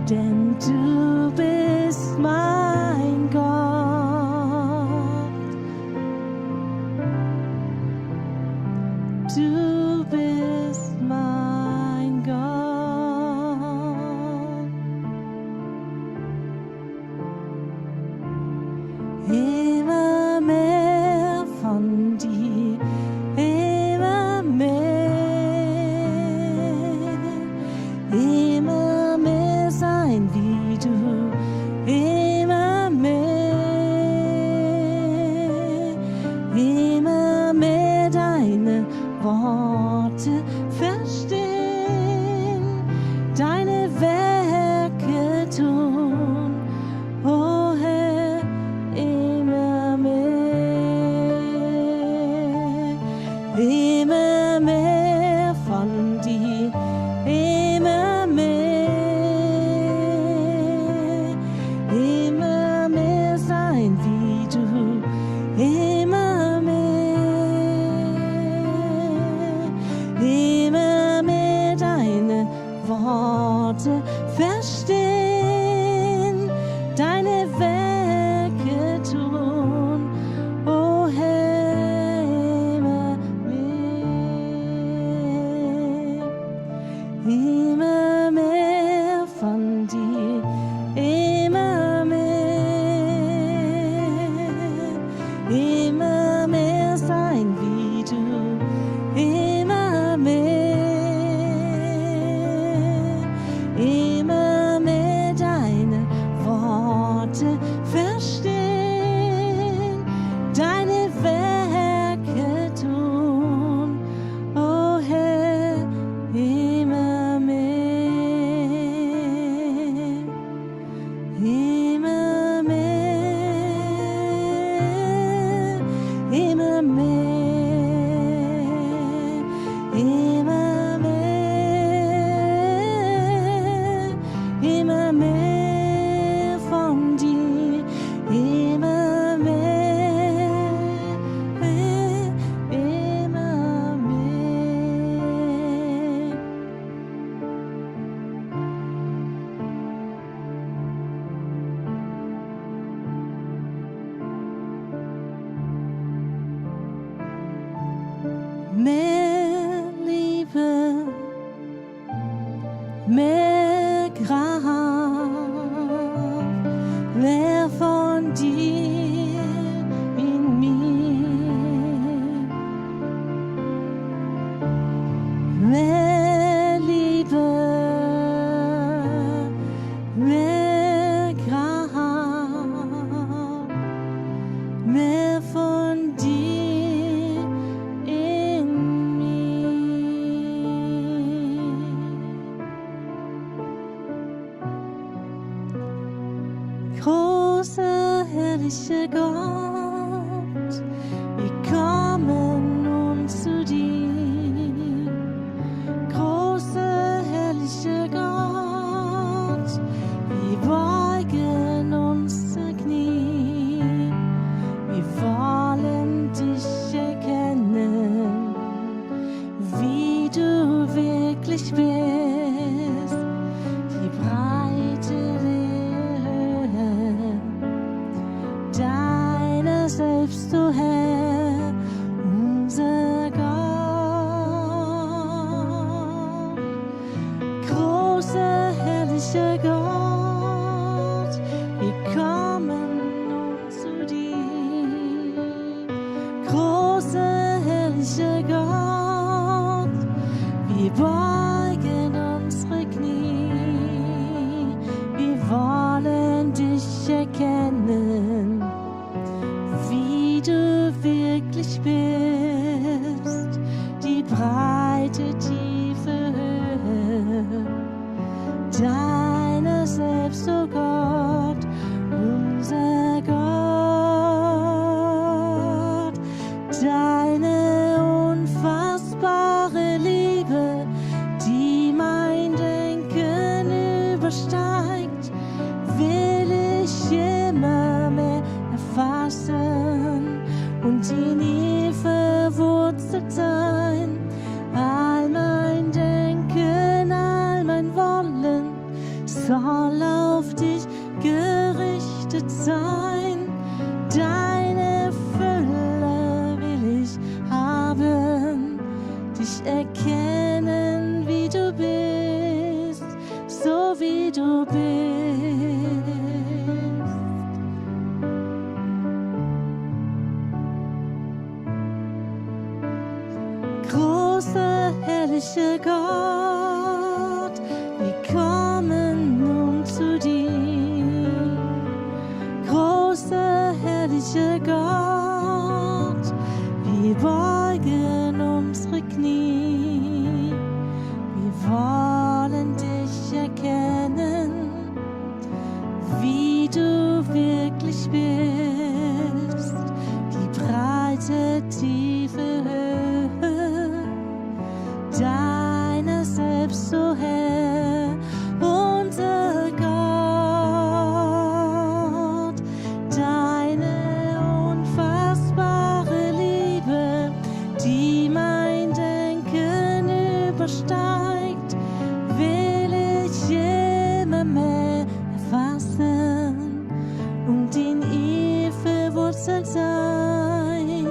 Denn du bist mein Gott. Du bist mein Gott. Immer mehr von dir, immer mehr sein wie du, immer mehr deine Worte verstehen, deine Werke tun, o Herr, immer mehr von dir, immer mehr sein wie du, immer mehr deine Worte verstehen, deine Werke tun, o Herr, immer immer mehr von dir, immer mehr sein wie du, immer mehr deine Worte verstehen, deine Werke tun, o Herr, immer mehr, immer mehr, immer mehr, immer mehr, immer mehr von dir, immer mehr, immer mehr. Mehr Liebe, mehr Kraft, mehr von dir in mir. Mehr Liebe, mehr Kraft, mehr von dir in mir. Großer, herrlicher Gott, wir kommen nun zu dir. Großer, herrlicher Gott, wir beugen unsere Knie. Wir wollen dich erkennen, wie du wirklich bist. Die Breite der Höhe, deiner selbst, o Herr, unser Gott. Großer, herrlicher Gott, wir kommen nun zu dir. Großer, herrlicher Gott, wir beugen unsere Knie. Wir wollen dich erkennen, wie du wirklich bist. Die breite, tiefe Höhe, deiner selbst, o Gott, unser Gott. Deine unfassbare Liebe, die mein Denken übersteigt, will ich immer mehr erfassen und in ihr verwurzelt sein. All mein Denken, all mein Wollen soll auf dich gerichtet sein. Deine Fülle will ich haben, dich erkennen, wie du bist, so wie du bist. Großer, herrlicher Gott, wir kommen nun zu dir. Großer, herrlicher Gott, wir beugen unsere Knie. Wir wollen dich erkennen, wie du wirklich bist. Die breite, tiefe Höhe, deiner selbst, o Herr, unser Gott. Deine unfassbare Liebe, die mein Denken übersteigt, will ich immer mehr erfassen und in ihr verwurzelt sein.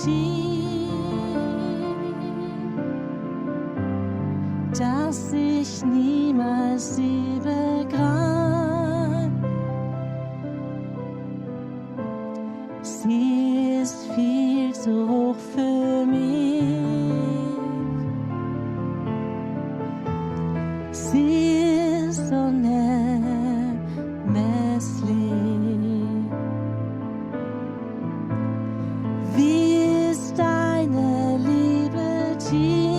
tief, dass ich niemals sie begreif. Sie ist viel zu hoch für mich. Sie ist unermesslich. Wie ist deine Liebe tief,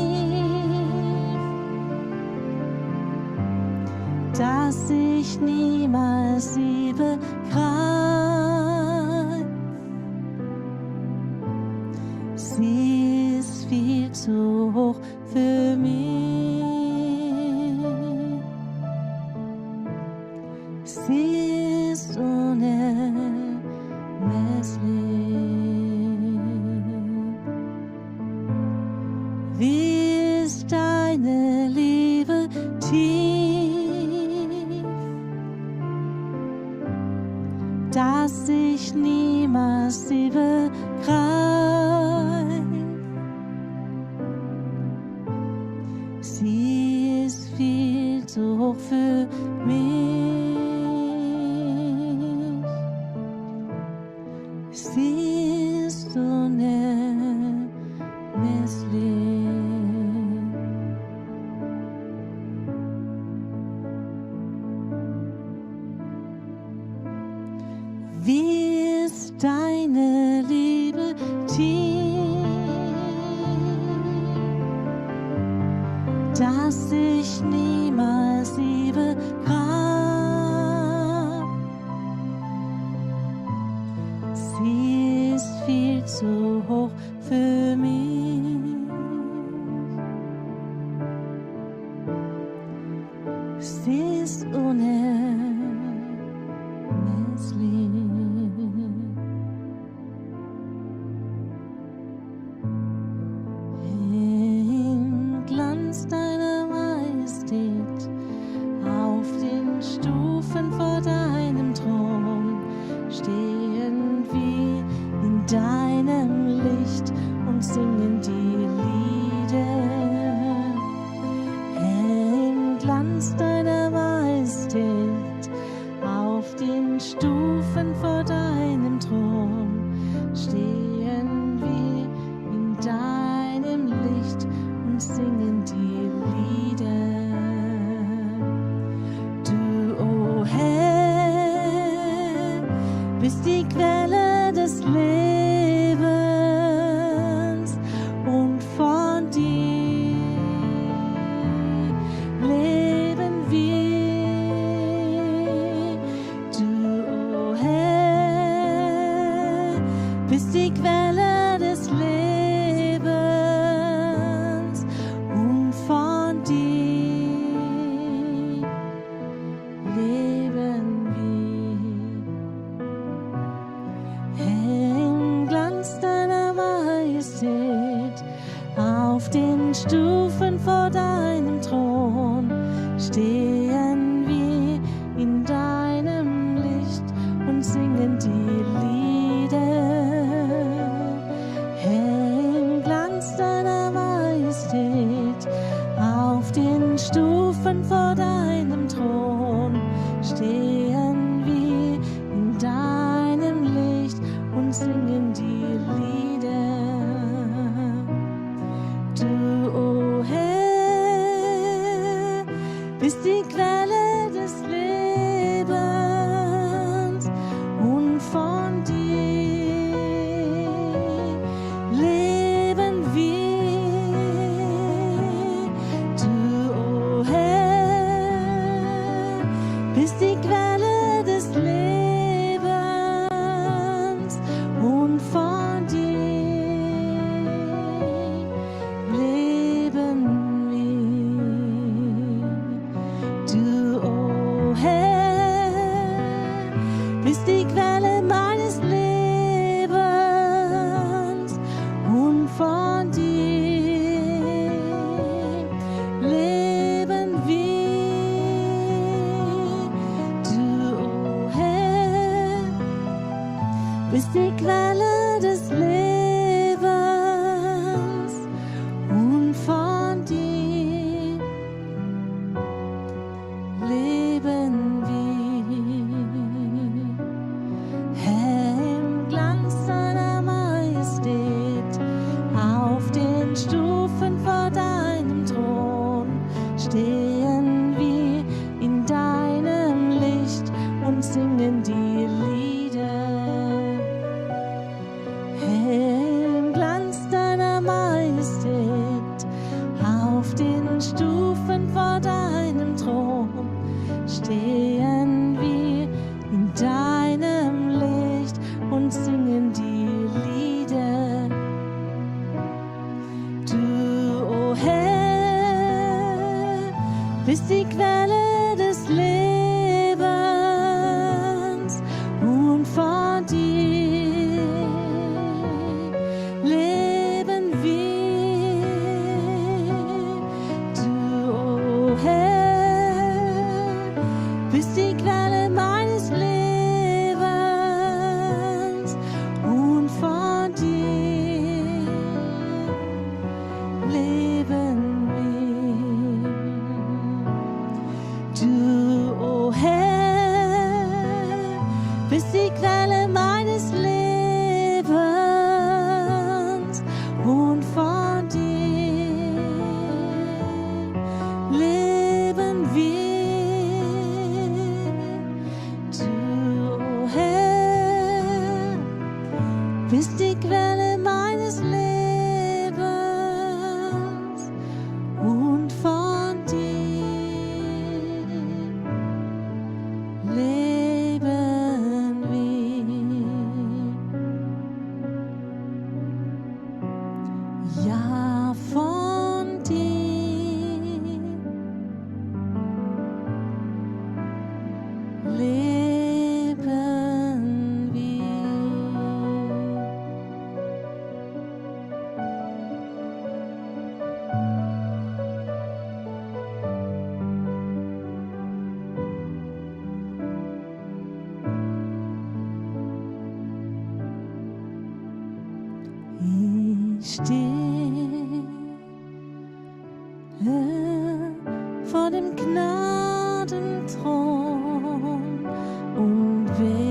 dass ich niemals sie begreif. Sie ist viel zu hoch für mich. Sie ist unermesslich. Wie ist deine Liebe tief, dass ich niemals sie begreif. Sie ist viel zu hoch für mich. Sie ist unermesslich. Wie ist deine Liebe tief, dass ich niemals sie begreif. Sie ist viel zu hoch für mich. Sie ist unermesslich. Im Glanz deiner Majestät, auf den Stufen vor deinem Thron, stehen wir in deinem Licht und singen die Lieder. Im Glanz deiner Majestät, auf den Stufen vor deinem Thron, stehen wir in deinem Licht und singen die Lieder. Du, o Herr, bist die Quelle des Lebens und von dir leben wir. Du, o Herr, bist die Quelle des Lebens und von dir leben wir. Im Glanz deiner Majestät, auf den Stufen vor deinem Thron, stehen wir in deinem Licht und singen die Lieder. Im Glanz deiner Majestät, auf den Stufen vor deinem Thron, stehen wir in deinem Licht und singen die Lieder. Du, o Herr, bist die Quelle des Lebens und von dir leben wir. Du, o Herr, bist die Quelle des Lebens und von dir leben wir. Du, o Herr, bist die Quelle meines Lebens und von dir leben wir. Du, o Herr, bist die Quelle des Lebens und singen die Lieder. Du, o Herr, bist die Quelle des Lebens und von dir leben wir. Du, o Herr, bist die Quelle meines Lebens und von dir leben wir. Du, o Herr, bist die Quelle meines Lebens und von dir leben wir. Du, o Herr, bist die Quelle meines Lebens und von dir leben wir. Ja, von dir leben wir. Ich stehe vor dem Gnadenthron und bete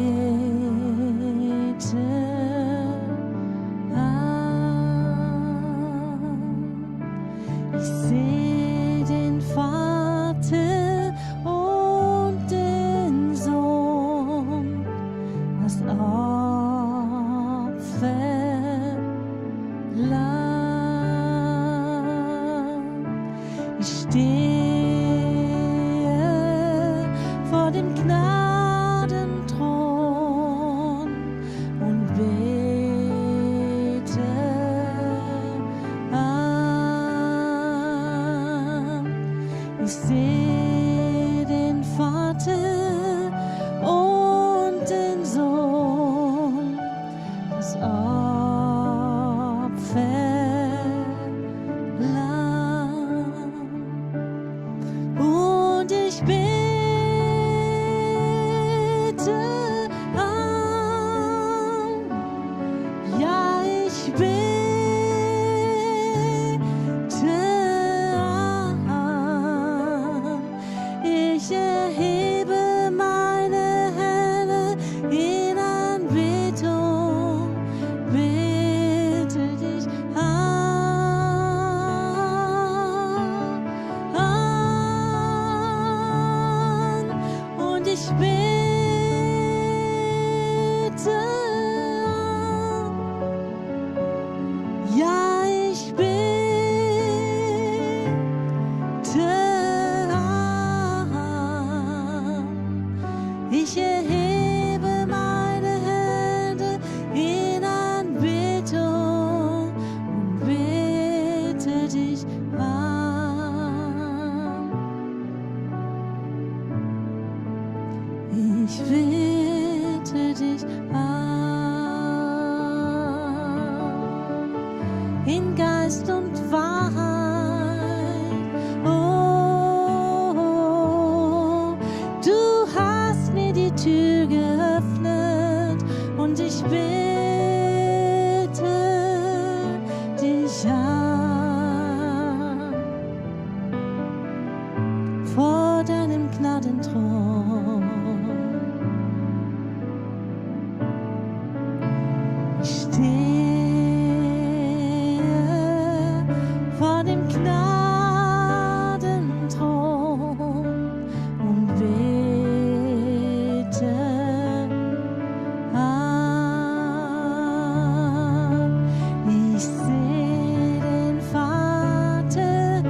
an. Ich sehe den Vater und den Sohn, das Opferlamm. Ich stehe vor dem Gnadenthron und bete an. Ich sehe den Vater und den Sohn, das Opferlamm. Und ich bete an, ja, ich bete an. Ich erhebe meine Hände in Anbetung, bete dich an. Und ich bete an, ja, ich bete an. Ich erhebe meine Hände in Anbetung und bete dich an. Ich bete dich an, in Geist und Wahrheit. Oh, du hast mir die Tür geöffnet und ich bete dich an vor deinem Gnadenthron. Ich stehe vor dem Gnadenthron und bete an. Ich sehe den Vater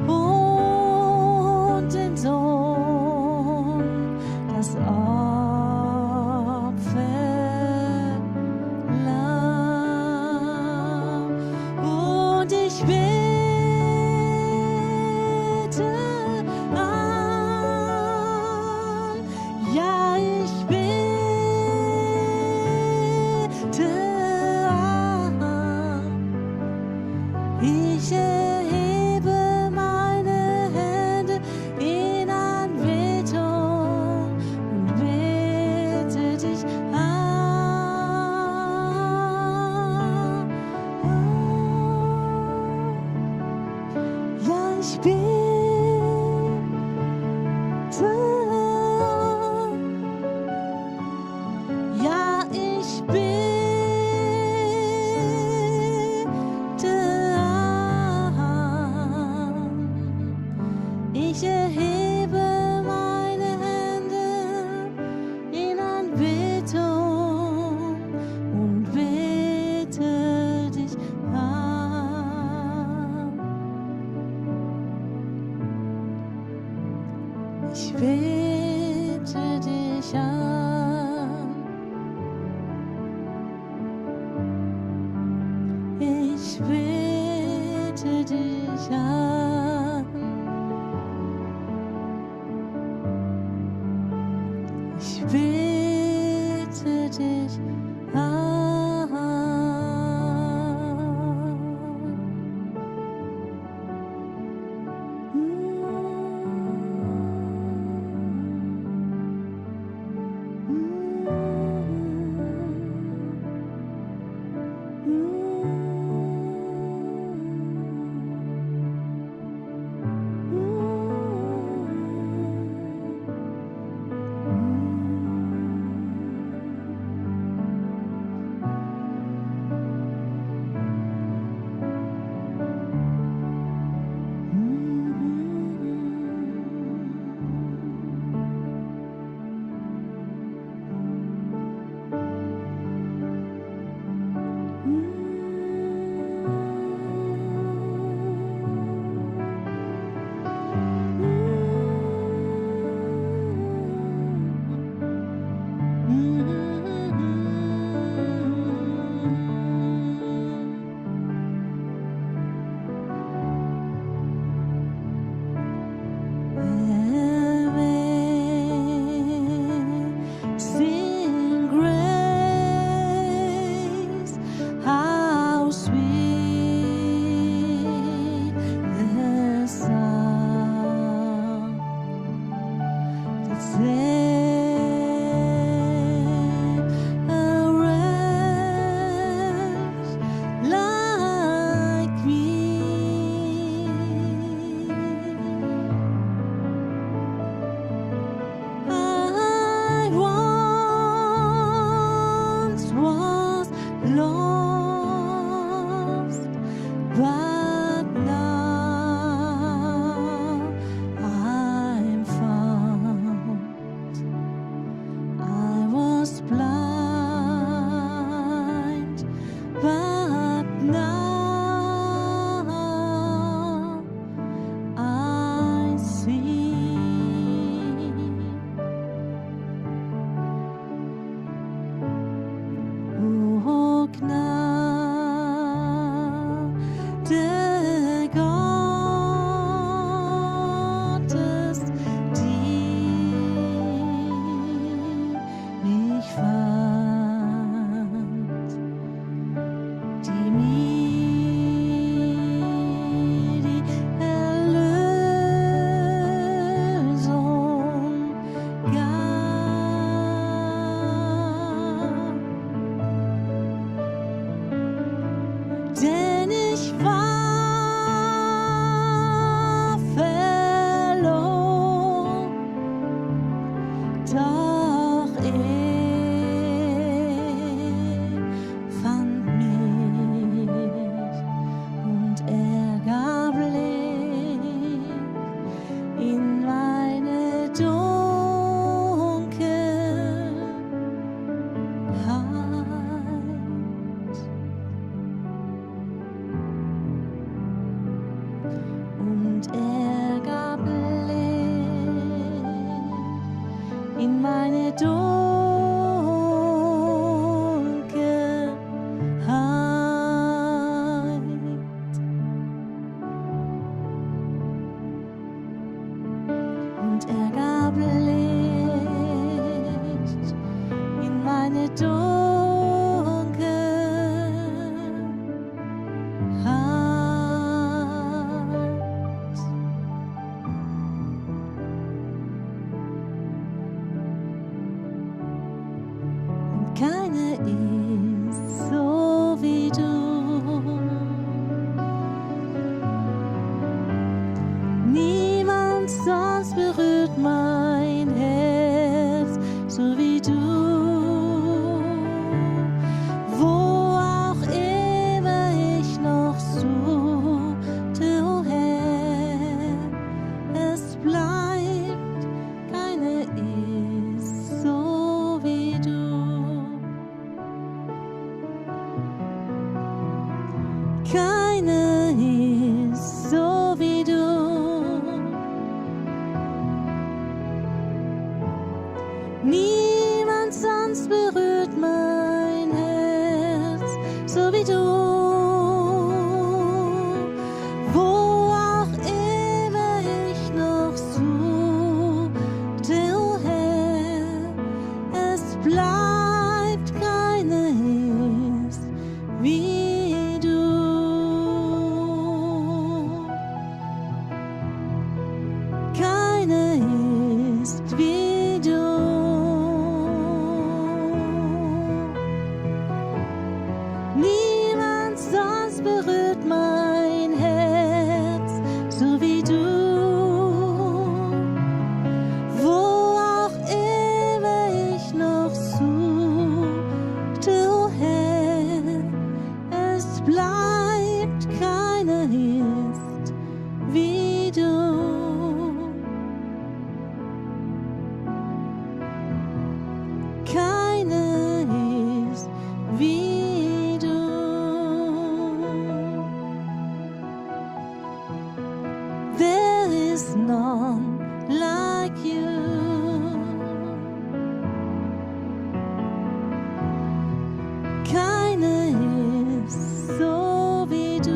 und den Sohn, Ich bete dich an. Ich bete dich an. Sing grace, how sweet the sound that saved a wretch like me. I once was lost, but now I'm found. I was blind, but now I see. O Gnade Gottes, die mich fand, die mir die Erlösung gab. Denn ich war verloren, doch fand mich und gab Licht in meine Dunkelheit. Und gab Licht in meine Dunkelheit. Und gab Licht in meine Dunkelheit. Und keine ist so wie du. Niemand sonst berührt mein Herz so wie du. Wo auch immer ich noch suchte, o Herr, es bleibt, keine ist so wie du. Keine ist so wie du. Niemand sonst berührt mein Herz so wie du. berührt mein Herz, so wie du. Wo auch immer ich noch suchte, o Herr, es bleibt keiner ist wie du. Keiner ist wie du. There is none like you. Keiner ist so wie du.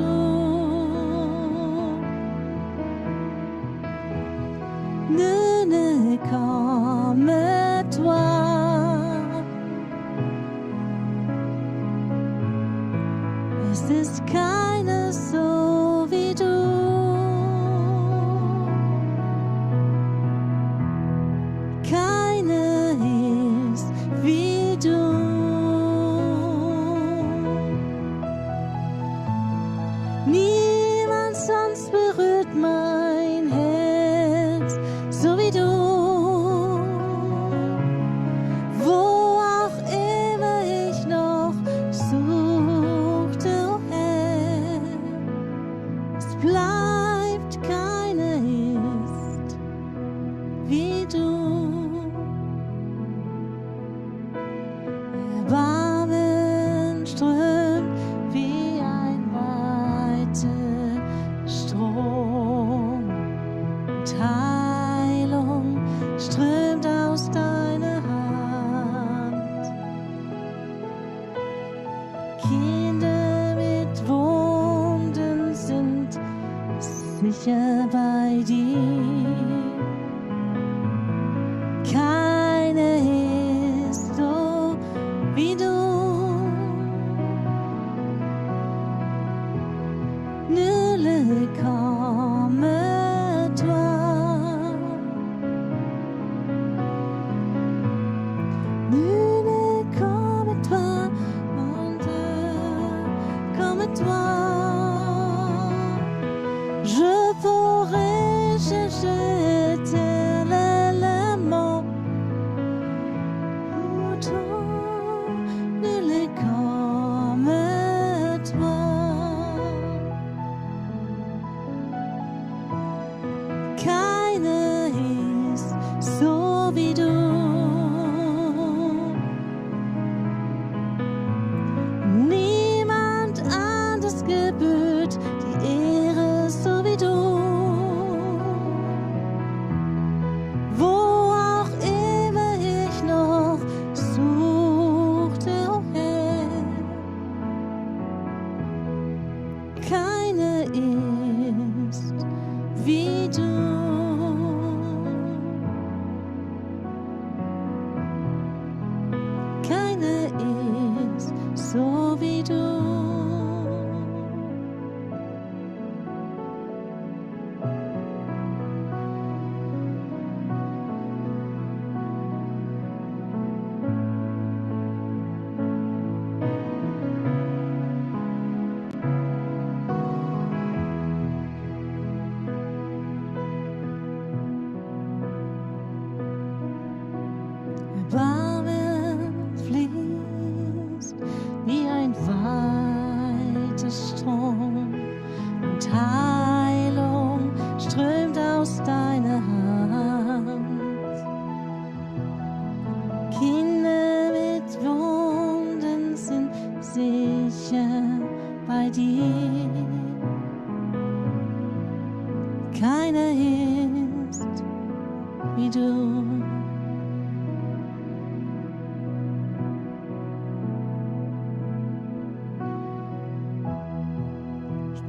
Nul n'est comme toi. Es ist keiner so wie du. Keiner ist wie du. Niemand sonst berührt mein Herz, so wie du. Wo auch immer ich noch suchte, o Herr, es bleibt keiner ist wie du. Erbarmen strömt wie ein weiter Strom, und Heilung strömt aus deiner Hand. Kinder mit Wunden sind sicher bei dir. Keiner ist so wie du. Nul n'est comme toi. Nul n'est comme toi, mon Dieu, comme toi. Je pourrais chercher éternellement. Autant nul n'est comme toi. Keiner ist so wie du. Niemand anders gebührt die Ehre so wie du. Wo auch immer ich noch suchte, o Herr, keiner ist wie du. Keiner ist so wie du. Erbarmen fließt wie ein weiter Strom, und Heilung strömt aus deiner Hand. Kinder mit Wunden sind sicher bei dir. Keiner ist wie du.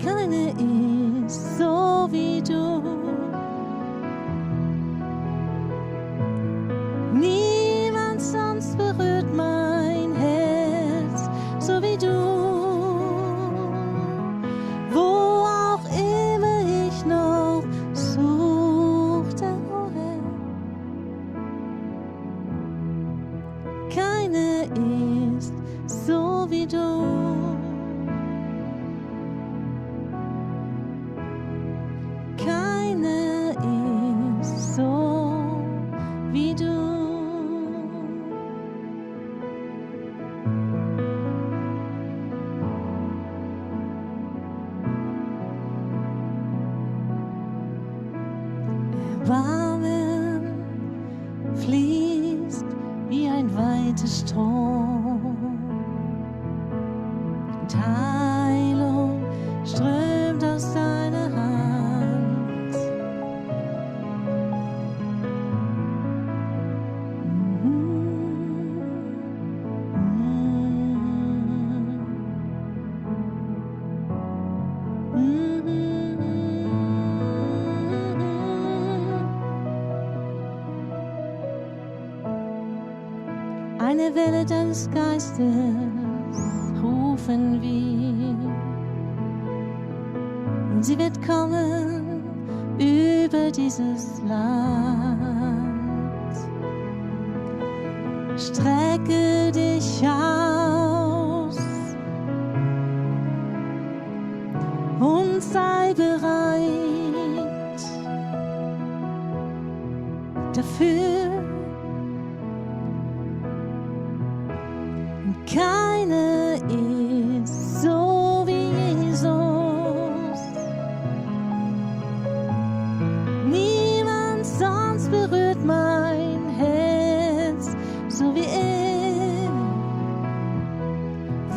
Keiner ist so wie du. Niemand sonst berührt mein Herz, so wie du. Wo auch immer ich noch suchte, o Herr, keiner ist so wie du. und Heilung strömt aus deiner Hand. Eine Welle deines Geistes rufen wir, und sie wird kommen über dieses Land. Strecke dich aus und sei bereit dafür. Keiner ist so wie Jesus. Niemand sonst berührt mein Herz so wie er.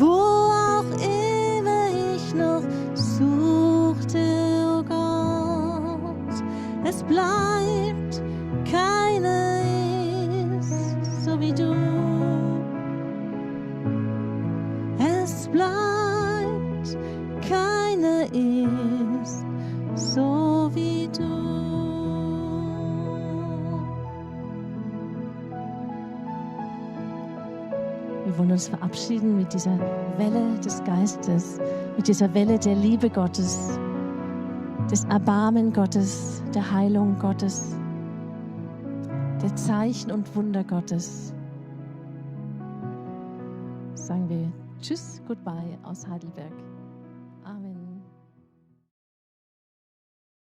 Wo auch immer ich noch suchte, oh Gott, es bleibt, keiner ist so wie du. Es bleibt, keiner ist so wie du. Wir wollen uns verabschieden mit dieser Welle des Geistes, mit dieser Welle der Liebe Gottes, des Erbarmen Gottes, der Heilung Gottes, der Zeichen und Wunder Gottes. Sagen wir Tschüss, Goodbye aus Heidelberg.